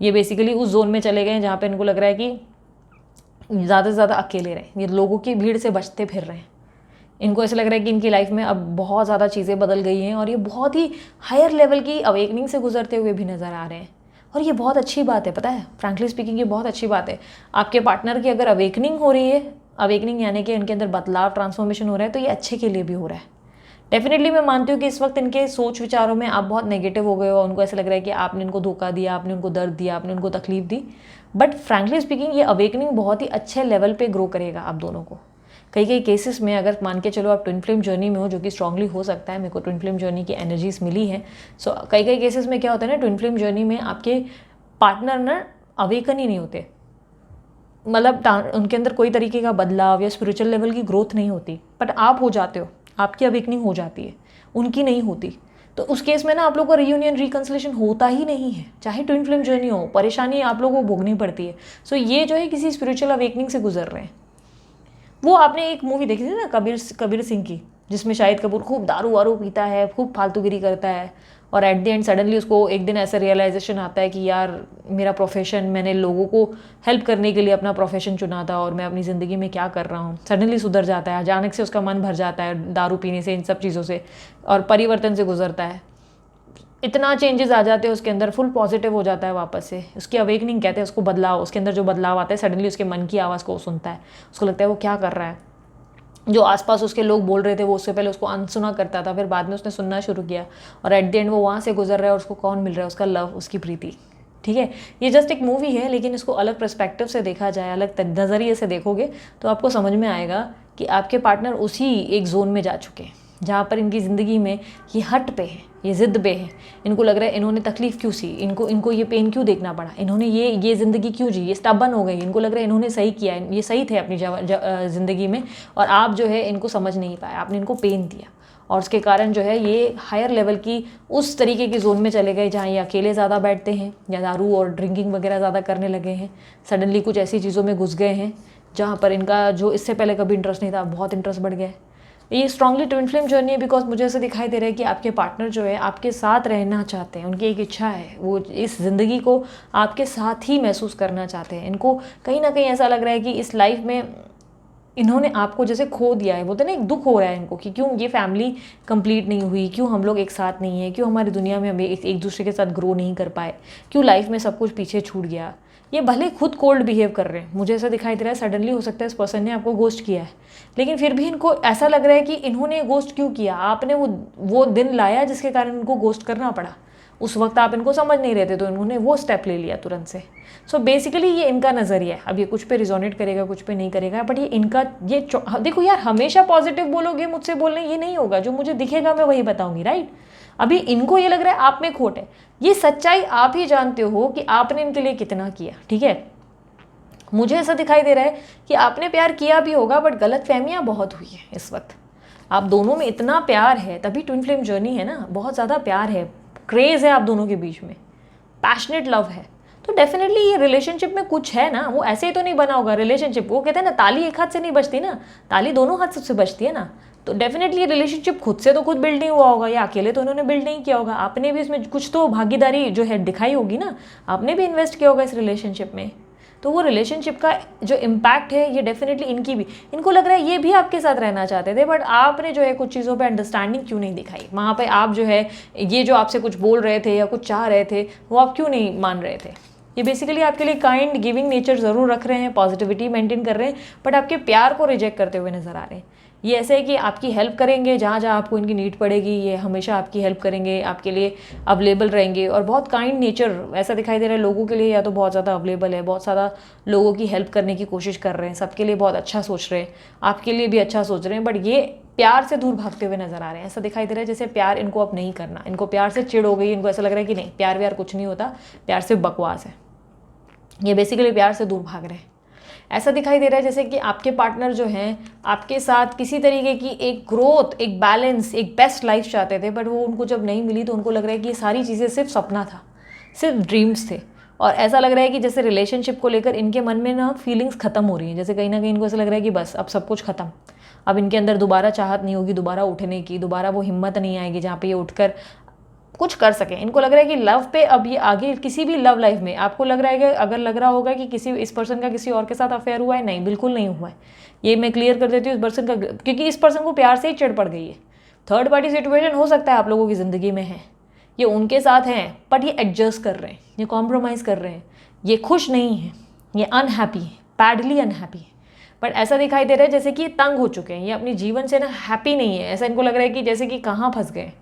ये बेसिकली उस जोन में चले गए हैं जहाँ पर इनको लग रहा है कि ज़्यादा से ज़्यादा अकेले रहें, ये लोगों की भीड़ से बचते फिर रहे हैं। इनको ऐसा लग रहा है कि इनकी लाइफ में अब बहुत ज़्यादा चीज़ें बदल गई हैं और ये बहुत ही हायर लेवल की अवेकनिंग से गुजरते हुए भी नज़र आ रहे हैं। और ये बहुत अच्छी बात है, पता है, फ्रैंकली स्पीकिंग ये बहुत अच्छी बात है। आपके पार्टनर की अगर अवेकनिंग हो रही है, अवेकनिंग यानी कि इनके अंदर बदलाव, ट्रांसफॉर्मेशन हो रहा है, तो ये अच्छे के लिए भी हो रहा है। डेफिनेटली मैं मानती हूँ कि इस वक्त इनके सोच विचारों में आप बहुत नेगेटिव हो गए हो, उनको ऐसा लग रहा है कि आपने इनको धोखा दिया, आपने उनको दर्द दिया, आपने उनको तकलीफ दी। बट फ्रैंकली स्पीकिंग ये अवेकनिंग बहुत ही अच्छे लेवल पे ग्रो करेगा आप दोनों को। कई केसेस में अगर मान के चलो आप ट्विन फ्लेम जर्नी में हो, जो कि स्ट्रांगली हो सकता है, मेरे को ट्विन फ्लेम जर्नी की एनर्जीज मिली है। सो कई केसेस में क्या होता है ना, ट्विन फ्लेम जर्नी में आपके पार्टनर ना अवेकन ही नहीं होते, मतलब उनके अंदर कोई तरीके का बदलाव या स्पिरिचुअल लेवल की ग्रोथ नहीं होती, बट आप हो जाते हो, आपकी अवेकनिंग हो जाती है, उनकी नहीं होती। तो उस केस में ना आप लोग का रियूनियन रिकन्सिलेशन होता ही नहीं है, चाहे ट्विन फ्लेम जर्नी हो, परेशानी आप लोगों को भोगनी पड़ती है। सो ये जो है किसी स्पिरिचुअल अवेकनिंग से गुजर रहे हैं। वो आपने एक मूवी देखी थी ना कबीर सिंह की, जिसमें शाहिद कपूर खूब दारू वारू पीता है, खूब फालतूगिरी करता है, और एट द एंड सडनली उसको एक दिन ऐसा रियलाइजेशन आता है कि यार मेरा प्रोफेशन, मैंने लोगों को हेल्प करने के लिए अपना प्रोफेशन चुना था और मैं अपनी ज़िंदगी में क्या कर रहा हूँ। सडनली सुधर जाता है, अचानक से उसका मन भर जाता है दारू पीने से, इन सब चीज़ों से, और परिवर्तन से गुजरता है। इतना चेंजेस आ जाते हैं उसके अंदर, फुल पॉजिटिव हो जाता है वापस से। उसकी अवेकनिंग कहते हैं उसको, बदलाव, उसके अंदर जो बदलाव आता है, सडनली उसके मन की आवाज़ को सुनता है, उसको लगता है वो क्या कर रहा है। जो आसपास उसके लोग बोल रहे थे वो उससे पहले उसको अनसुना करता था, फिर बाद में उसने सुनना शुरू किया, और एट द एंड वो वहाँ से गुजर रहा है और उसको कौन मिल रहा है, उसका लव, उसकी प्रीति। ठीक है, ये जस्ट एक मूवी है, लेकिन इसको अलग पर्सपेक्टिव से देखा जाए, अलग नज़रिए से देखोगे तो आपको समझ में आएगा कि आपके पार्टनर उसी एक जोन में जा चुके हैं जहाँ पर इनकी ज़िंदगी में ये हट पे है, ये ज़िद पे है। इनको लग रहा है इन्होंने तकलीफ़ क्यों सी, इनको ये पेन क्यों देखना पड़ा, इन्होंने ये ज़िंदगी क्यों जी, ये स्टबन हो गई। इनको लग रहा है इन्होंने सही किया, ये सही थे अपनी ज़िंदगी में, और आप जो है इनको समझ नहीं पाए, आपने इनको पेन दिया, और उसके कारण जो है ये हायर लेवल की उस तरीके की जोन में चले गए जहाँ ये अकेले ज़्यादा बैठते हैं या दारू और ड्रिंकिंग वगैरह ज़्यादा करने लगे हैं। सडनली कुछ ऐसी चीज़ों में घुस गए हैं जहाँ पर इनका जो इससे पहले कभी इंटरेस्ट नहीं था, बहुत इंटरेस्ट बढ़ गया है। ये स्ट्रांगली ट्विन फ्लेम जर्नी है, बिकॉज मुझे ऐसा दिखाई दे रहा है कि आपके पार्टनर जो है आपके साथ रहना चाहते हैं, उनकी एक इच्छा है, वो इस ज़िंदगी को आपके साथ ही महसूस करना चाहते हैं। इनको कहीं ना कहीं ऐसा लग रहा है कि इस लाइफ में इन्होंने आपको जैसे खो दिया है, बोलते ना, एक दुख हो रहा है इनको कि क्यों ये फैमिली कंप्लीट नहीं हुई, क्यों हम लोग एक साथ नहीं हैं, क्यों हमारी दुनिया में हम एक दूसरे के साथ ग्रो नहीं कर पाए, क्यों लाइफ में सब कुछ पीछे छूट गया। ये भले खुद कोल्ड बिहेव कर रहे हैं, मुझे ऐसा दिखाई दे रहा है, सडनली हो सकता है इस पर्सन ने आपको गोस्ट किया है, लेकिन फिर भी इनको ऐसा लग रहा है कि इन्होंने गोस्ट क्यों किया, आपने वो दिन लाया जिसके कारण इनको गोस्ट करना पड़ा। उस वक्त आप इनको समझ नहीं रहे थे तो इन्होंने वो स्टेप ले लिया तुरंत से। सो बेसिकली ये इनका नज़रिया है। अब ये कुछ पे रिजोनेट करेगा, कुछ पे नहीं करेगा, बट ये इनका देखो यार, हमेशा पॉजिटिव बोलोगे मुझसे बोलने, ये नहीं होगा, जो मुझे दिखेगा मैं वही बताऊंगी, राइट। अभी इनको ये लग रहा है आप में खोट है, ये सच्चाई आप ही जानते हो कि आपने इनके लिए कितना किया। ठीक है, मुझे ऐसा दिखाई दे रहा है कि आपने प्यार किया भी होगा, बट गलत फहमियाँ बहुत हुई है इस वक्त। आप दोनों में इतना प्यार है, तभी ट्विन फ्लेम जर्नी है ना, बहुत ज़्यादा प्यार है, क्रेज़ है आप दोनों के बीच में, पैशनेट लव है। तो डेफिनेटली ये रिलेशनशिप में कुछ है ना, वो ऐसे ही तो नहीं बना होगा रिलेशनशिप। वो कहते हैं ना, ताली एक हाथ से नहीं बजती ना, ताली दोनों हाथ से बजती है ना। तो डेफिनेटली ये रिलेशनशिप खुद से तो खुद बिल्ड नहीं हुआ होगा, या अकेले तो उन्होंने बिल्ड नहीं किया होगा, आपने भी इसमें कुछ तो भागीदारी जो है दिखाई होगी ना, आपने भी इन्वेस्ट किया होगा इस रिलेशनशिप में। तो वो रिलेशनशिप का जो इम्पैक्ट है ये डेफिनेटली इनकी भी, इनको लग रहा है ये भी आपके साथ रहना चाहते थे, बट आपने जो है कुछ चीज़ों पे अंडरस्टैंडिंग क्यों नहीं दिखाई, वहाँ पे आप जो है ये जो आपसे कुछ बोल रहे थे या कुछ चाह रहे थे वो आप क्यों नहीं मान रहे थे। ये बेसिकली आपके लिए काइंड गिविंग नेचर ज़रूर रख रहे हैं, पॉजिटिविटी मेंटेन कर रहे हैं, बट आपके प्यार को रिजेक्ट करते हुए नज़र आ रहे हैं। ये ऐसे है कि आपकी हेल्प करेंगे जहाँ जहाँ आपको इनकी नीड पड़ेगी, ये हमेशा आपकी हेल्प करेंगे, आपके लिए अवेलेबल रहेंगे और बहुत काइंड नेचर ऐसा दिखाई दे रहा है लोगों के लिए, या तो बहुत ज़्यादा अवेलेबल है, बहुत ज़्यादा लोगों की हेल्प करने की कोशिश कर रहे हैं, सबके लिए बहुत अच्छा सोच रहे हैं, आपके लिए भी अच्छा सोच रहे हैं, बट ये प्यार से दूर भागते हुए नजर आ रहे हैं। ऐसा दिखाई दे रहा है जैसे प्यार इनको अब नहीं करना, इनको प्यार से चिढ़ हो गई, इनको ऐसा लग रहा है कि नहीं प्यार व्यार कुछ नहीं होता, प्यार सिर्फ बकवास है, ये बेसिकली प्यार से दूर भाग रहे हैं। ऐसा दिखाई दे रहा है जैसे कि आपके पार्टनर जो हैं आपके साथ किसी तरीके की एक ग्रोथ, एक बैलेंस, एक बेस्ट लाइफ चाहते थे, बट वो उनको जब नहीं मिली तो उनको लग रहा है कि ये सारी चीज़ें सिर्फ सपना था, सिर्फ ड्रीम्स थे। और ऐसा लग रहा है कि जैसे रिलेशनशिप को लेकर इनके मन में ना फीलिंग्स खत्म हो रही हैं, जैसे कहीं ना कहीं इनको ऐसा लग रहा है कि बस अब सब कुछ खत्म, अब इनके अंदर दोबारा चाहत नहीं होगी दोबारा उठने की, दोबारा वो हिम्मत नहीं आएगी जहाँ पे ये उठकर कुछ कर सकें। इनको लग रहा है कि लव पे अब ये आगे किसी भी लव लाइफ में आपको लग रहा है कि अगर लग रहा होगा कि किसी इस पर्सन का किसी और के साथ अफेयर हुआ है, नहीं बिल्कुल नहीं हुआ है, ये मैं क्लियर कर देती हूँ इस पर्सन का, क्योंकि इस पर्सन को प्यार से ही चिढ़ पड़ गई है। थर्ड पार्टी सिचुएशन हो सकता है आप लोगों की ज़िंदगी में है, ये उनके साथ हैं बट ये एडजस्ट कर रहे हैं, ये कॉम्प्रोमाइज़ कर रहे हैं, ये खुश नहीं है, ये अनहैप्पी है, बैडली अनहैप्पी है। बट ऐसा दिखाई दे रहा है जैसे कि ये तंग हो चुके हैं, ये अपने जीवन से ना हैप्पी नहीं है, ऐसा इनको लग रहा है कि जैसे कि कहाँ फंस गए।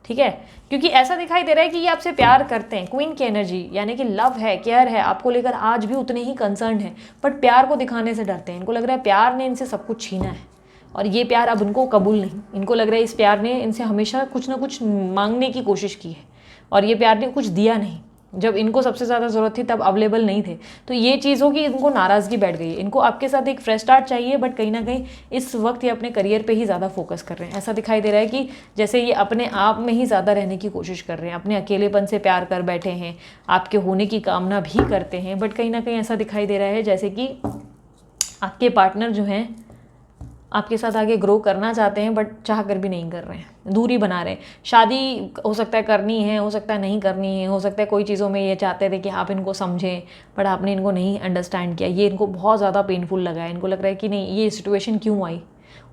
ठीक है, क्योंकि ऐसा दिखाई दे रहा है कि ये आपसे प्यार करते हैं, क्वीन की एनर्जी, यानी कि लव है, केयर है, आपको लेकर आज भी उतने ही कंसर्न है, बट प्यार को दिखाने से डरते हैं। इनको लग रहा है प्यार ने इनसे सब कुछ छीना है और ये प्यार अब उनको कबूल नहीं। इनको लग रहा है इस प्यार ने इनसे हमेशा कुछ ना कुछ मांगने की कोशिश की है और ये प्यार ने कुछ दिया नहीं, जब इनको सबसे ज़्यादा ज़रूरत थी तब अवेलेबल नहीं थे। तो ये चीज़ों की इनको नाराज़गी बैठ गई है, इनको आपके साथ एक फ्रेश स्टार्ट चाहिए, बट कहीं ना कहीं इस वक्त ये अपने करियर पे ही ज़्यादा फोकस कर रहे हैं। ऐसा दिखाई दे रहा है कि जैसे ये अपने आप में ही ज़्यादा रहने की कोशिश कर रहे हैं, अपने अकेलेपन से प्यार कर बैठे हैं, आपके होने की कामना भी करते हैं, बट कहीं ना कहीं ऐसा दिखाई दे रहा है जैसे कि आपके पार्टनर जो हैं आपके साथ आगे ग्रो करना चाहते हैं, बट चाह कर भी नहीं कर रहे हैं, दूरी बना रहे हैं। शादी हो सकता है करनी है, हो सकता है नहीं करनी है, हो सकता है कोई चीज़ों में ये चाहते थे कि आप इनको समझें, बट आपने इनको नहीं अंडरस्टैंड किया, ये इनको बहुत ज़्यादा पेनफुल लगा है। इनको लग रहा है कि नहीं ये सिचुएशन क्यों आई,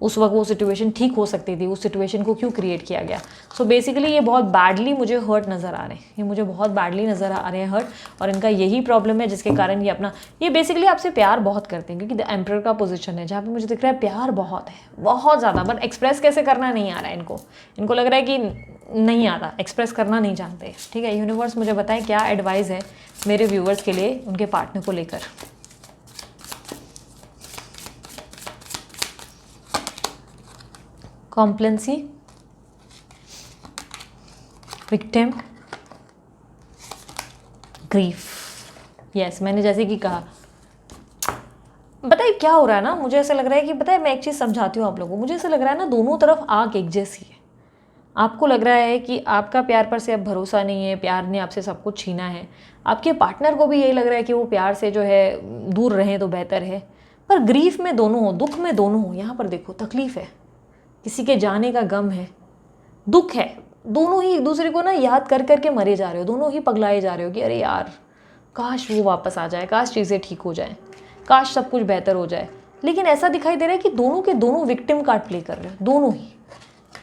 उस वक्त वो सिचुएशन ठीक हो सकती थी, उस सिचुएशन को क्यों क्रिएट किया गया। सो बेसिकली ये बहुत बैडली मुझे हर्ट नज़र आ रहे हैं, ये मुझे बहुत बैडली नज़र आ रहे हैं हर्ट, और इनका यही प्रॉब्लम है जिसके कारण ये अपना, ये बेसिकली आपसे प्यार बहुत करते हैं, क्योंकि द एम्परर का पोजीशन है जहाँ पे मुझे दिख रहा है प्यार बहुत है, बहुत ज़्यादा, बट एक्सप्रेस कैसे करना नहीं आ रहा है इनको। इनको लग रहा है कि नहीं आता, एक्सप्रेस करना नहीं जानते। ठीक है, यूनिवर्स मुझे बताएं क्या एडवाइस है मेरे व्यूवर्स के लिए उनके पार्टनर को लेकर। कॉम्प्लेंसी, विक्टिम, ग्रीफ। यस, मैंने जैसे कि कहा, बताइए क्या हो रहा है ना, मुझे ऐसा लग रहा है कि बताइए मैं एक चीज़ समझाती हूँ आप लोगों को, मुझे ऐसा लग रहा है ना दोनों तरफ आग एक जैसी है। आपको लग रहा है कि आपका प्यार पर से अब भरोसा नहीं है, प्यार ने आपसे सब कुछ छीना है, आपके पार्टनर को भी यही लग रहा है कि वो प्यार से जो है दूर रहें तो बेहतर है, पर ग्रीफ में दोनों हो, दुख में दोनों हो। यहाँ पर देखो तकलीफ है, किसी के जाने का गम है, दुख है, दोनों ही एक दूसरे को ना याद कर करके मरे जा रहे हो, दोनों ही पगलाए जा रहे हो कि अरे यार काश वो वापस आ जाए, काश चीज़ें ठीक हो जाएं, काश सब कुछ बेहतर हो जाए। लेकिन ऐसा दिखाई दे रहा है कि दोनों के दोनों विक्टिम कार्ड प्ले कर रहे हैं, दोनों ही।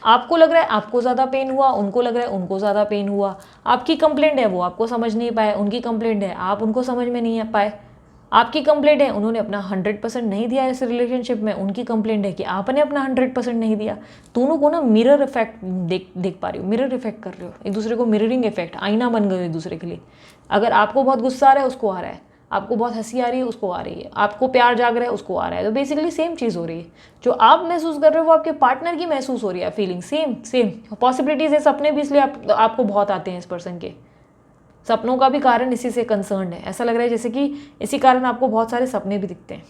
आपको लग रहा है आपको ज़्यादा पेन हुआ, उनको लग रहा है उनको ज़्यादा पेन हुआ, आपकी कंप्लेंट है वो आपको समझ नहीं पाए, उनकी कंप्लेंट है आप उनको समझ में नहीं आ पाए, आपकी कंप्लेंट है उन्होंने अपना 100% नहीं दिया इस रिलेशनशिप में, उनकी कंप्लेंट है कि आपने अपना 100% नहीं दिया। दोनों को ना मिरर इफेक्ट देख पा रही हो, मिरर इफेक्ट कर रहे हो, एक दूसरे को मिररिंग इफेक्ट, आईना बन गए एक दूसरे के लिए। अगर आपको बहुत गुस्सा आ रहा है उसको आ रहा है, आपको बहुत हंसी आ रही है उसको आ रही है, आपको प्यार जाग रहा है उसको आ रहा है, तो बेसिकली सेम चीज़ हो रही है। जो आप महसूस कर रहे हो वो आपके पार्टनर की महसूस हो रही है, फीलिंग सेम पॉसिबिलिटीज़ है। सपने भी इसलिए आपको बहुत आते हैं इस पर्सन के, सपनों का भी कारण इसी से कंसर्न है। ऐसा लग रहा है जैसे कि इसी कारण आपको बहुत सारे सपने भी दिखते हैं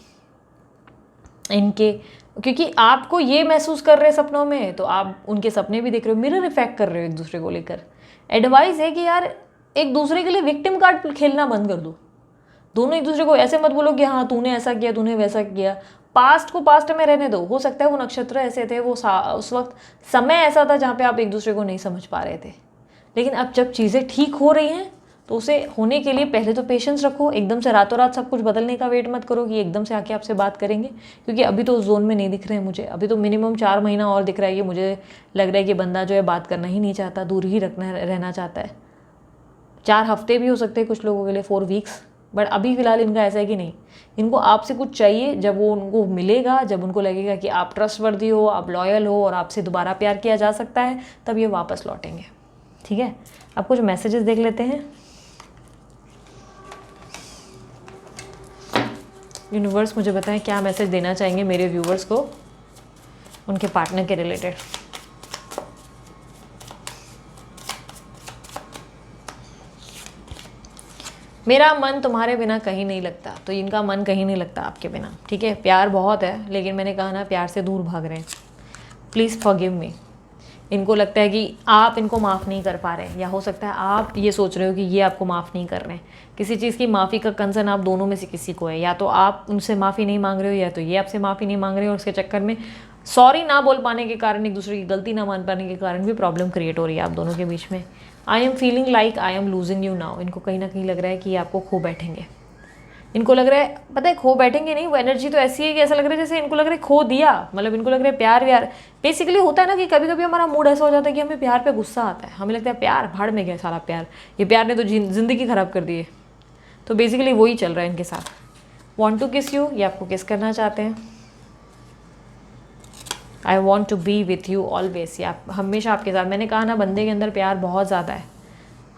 इनके, क्योंकि आपको ये महसूस कर रहे हैं सपनों में तो आप उनके सपने भी देख रहे हो, मिरर इफेक्ट कर रहे हो एक दूसरे को लेकर। एडवाइस है कि यार एक दूसरे के लिए विक्टिम कार्ड खेलना बंद कर दो, दोनों एक दूसरे को ऐसे मत बोलो कि हाँ तूने ऐसा किया तूने वैसा किया, पास्ट को पास्ट में रहने दो। हो सकता है वो नक्षत्र ऐसे थे, वो उस वक्त समय ऐसा था जहाँ पे आप एक दूसरे को नहीं समझ पा रहे थे, लेकिन अब जब चीज़ें ठीक हो रही हैं तो उसे होने के लिए पहले तो पेशेंस रखो, एकदम से रातों रात सब कुछ बदलने का वेट मत करो कि एकदम से आके आपसे बात करेंगे, क्योंकि अभी तो उस जोन में नहीं दिख रहे हैं मुझे। अभी तो मिनिमम 4 महीना और दिख रहा है कि मुझे लग रहा है कि बंदा जो है बात करना ही नहीं चाहता, दूर ही रहना चाहता है। 4 हफ्ते भी हो सकते हैं कुछ लोगों के लिए, 4 वीक्स, बट अभी फ़िलहाल इनका ऐसा है कि नहीं, इनको आपसे कुछ चाहिए। जब वो उनको मिलेगा, जब उनको लगेगा कि आप ट्रस्टवर्दी हो, आप लॉयल हो और आपसे दोबारा प्यार किया जा सकता है, तब ये वापस लौटेंगे। ठीक है, अब कुछ मैसेजेस देख लेते हैं। यूनिवर्स मुझे बताएं क्या मैसेज देना चाहेंगे मेरे व्यूवर्स को उनके पार्टनर के रिलेटेड। मेरा मन तुम्हारे बिना कहीं नहीं लगता, तो इनका मन कहीं नहीं लगता आपके बिना। ठीक है, प्यार बहुत है, लेकिन मैंने कहा ना, प्यार से दूर भाग रहे हैं। Please forgive me. इनको लगता है कि आप इनको माफ़ नहीं कर पा रहे हैं, या हो सकता है आप ये सोच रहे हो कि ये आपको माफ़ नहीं कर रहे हैं। किसी चीज़ की माफ़ी का कंसर्न आप दोनों में से किसी को है, या तो आप उनसे माफ़ी नहीं मांग रहे हो, या तो ये आपसे माफ़ी नहीं मांग रहे हो, और उसके चक्कर में सॉरी ना बोल पाने के कारण, एक दूसरे की गलती ना मान पाने के कारण भी प्रॉब्लम क्रिएट हो रही है आप दोनों के बीच में। I am feeling like I am losing you now. इनको कहीं ना कहीं लग रहा है कि ये आपको खो बैठेंगे। इनको लग रहा है, पता है, खो बैठेंगे नहीं, वो एनर्जी तो ऐसी है कि ऐसा लग रहा है जैसे इनको लग रहा है खो दिया। मतलब इनको लग रहा है प्यार व्यार, बेसिकली होता है ना कि कभी कभी हमारा मूड ऐसा हो जाता है कि हमें प्यार पे गुस्सा आता है, हमें लगता है प्यार भाड़ में गया सारा प्यार, ये प्यार ने तो ज़िंदगी ख़राब कर दी है। तो बेसिकली वही चल रहा है इनके साथ। वॉन्ट टू किस यू, ये आपको किस करना चाहते हैं। I want to be with you always, ये आप हमेशा आपके साथ। मैंने कहा ना, बंदे के अंदर प्यार बहुत ज़्यादा है,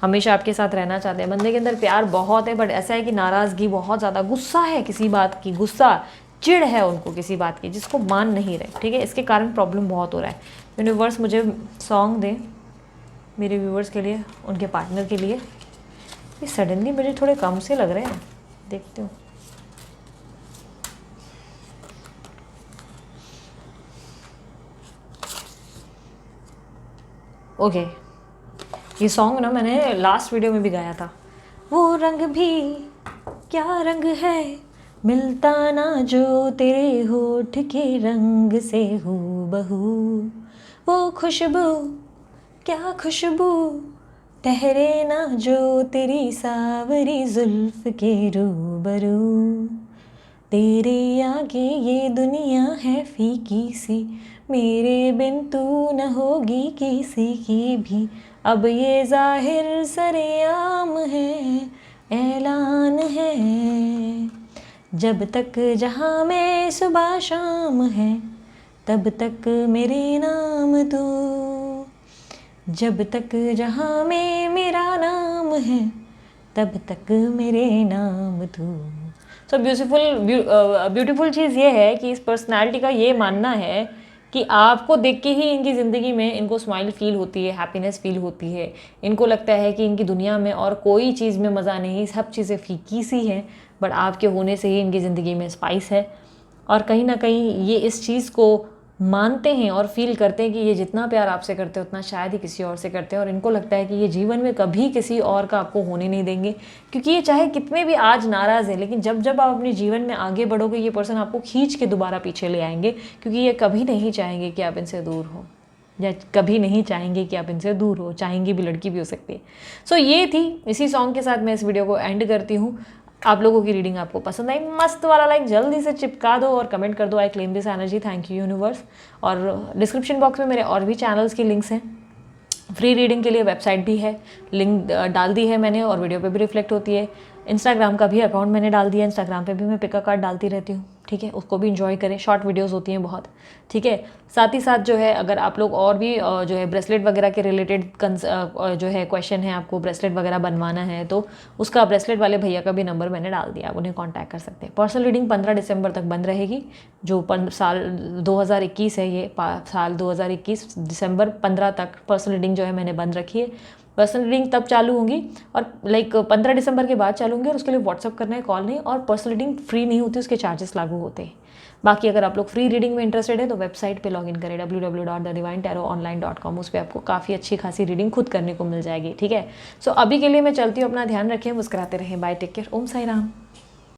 हमेशा आपके साथ रहना चाहते हैं। बंदे के अंदर प्यार बहुत है, बट ऐसा है कि नाराज़गी बहुत ज़्यादा, गुस्सा है किसी बात की, गुस्सा चिढ़ है उनको किसी बात की जिसको मान नहीं रहे। ठीक है, इसके कारण प्रॉब्लम बहुत हो रहा है। यूनिवर्स मुझे सॉन्ग दें मेरे व्यूवर्स के लिए, उनके पार्टनर के लिए। ये सडनली मुझे थोड़े कम से लग रहे हैं, देखती हूँ। ओके, ये सॉन्ग ना मैंने लास्ट वीडियो में भी गाया था। वो रंग भी क्या रंग है, मिलता ना जो तेरे होठ के रंग से हूबहू। वो खुशबू क्या खुशबू, ठहरे ना जो तेरी सावरी जुल्फ के रूबरू। तेरे आगे ये दुनिया है फीकी सी, मेरे बिन तू न होगी किसी की भी। अब ये जाहिर सरेआम है, ऐलान है, जब तक जहाँ में सुबह शाम है, तब तक मेरे नाम तू। जब तक जहाँ में मेरा नाम है, तब तक मेरे नाम तू। सो ब्यूटीफुल चीज़ ये है कि इस पर्सनालिटी का ये मानना है कि आपको देख के ही इनकी ज़िंदगी में इनको स्माइल फील होती है, हैप्पीनेस फील होती है। इनको लगता है कि इनकी दुनिया में और कोई चीज़ में मज़ा नहीं, सब चीज़ें फीकी सी हैं, बट आपके होने से ही इनकी ज़िंदगी में स्पाइस है। और कहीं ना कहीं ये इस चीज़ को मानते हैं और फील करते हैं कि ये जितना प्यार आपसे करते हैं उतना शायद ही किसी और से करते हैं। और इनको लगता है कि ये जीवन में कभी किसी और का आपको होने नहीं देंगे, क्योंकि ये चाहे कितने भी आज नाराज़ है, लेकिन जब जब आप अपने जीवन में आगे बढ़ोगे, ये पर्सन आपको खींच के दोबारा पीछे ले आएंगे, क्योंकि ये कभी नहीं चाहेंगे कि आप इनसे दूर हो, या कभी नहीं चाहेंगे कि आप इनसे दूर हो। चाहेंगे भी, लड़की भी हो सकती है। सो ये थी, इसी सॉन्ग के साथ मैं इस वीडियो को एंड करती हूँ। आप लोगों की रीडिंग आपको पसंद आई, मस्त वाला लाइक जल्दी से चिपका दो और कमेंट कर दो, I claim this energy, thank you universe. और डिस्क्रिप्शन बॉक्स में मेरे और भी चैनल्स के लिंक्स हैं। फ्री रीडिंग के लिए वेबसाइट भी है, लिंक डाल दी है मैंने, और वीडियो पे भी रिफ्लेक्ट होती है। इंस्टाग्राम का भी अकाउंट मैंने डाल दिया, इंस्टाग्राम पे भी मैं पिका कार्ड डालती रहती हूँ। ठीक है, उसको भी इंजॉय करें, शॉर्ट वीडियोस होती हैं बहुत। ठीक है, साथ ही साथ जो है, अगर आप लोग और भी जो है ब्रेसलेट वगैरह के रिलेटेड जो है क्वेश्चन है, आपको ब्रेसलेट वगैरह बनवाना है, तो उसका ब्रेसलेट वाले भैया का भी नंबर मैंने डाल दिया, आप उन्हें कॉन्टैक्ट कर सकते हैं। पर्सनल रीडिंग 15 दिसंबर तक बंद रहेगी। जो साल 2021 है, ये साल 2021 दिसंबर 15 तक पर्सनल रीडिंग जो है मैंने बंद रखी है। पर्सनल रीडिंग तब चालू होंगी, और लाइक 15 दिसंबर के बाद चालू होंगी, और उसके लिए व्हाट्सअप करना है, कॉल नहीं। और पर्सनल रीडिंग फ्री नहीं होती, उसके चार्जेस लागू होते हैं। बाकी अगर आप लोग फ्री रीडिंग में इंटरेस्टेड है तो वेबसाइट पे लॉगिन करें www.thedivinetarot.online.com। उस पर आपको काफ़ी अच्छी खासी रीडिंग खुद करने को मिल जाएगी। ठीक है, सो अभी के लिए मैं चलती हूँ, अपना ध्यान रखें, मुस्कुराते रहें, बाय, टेक केयर, ओम साई राम।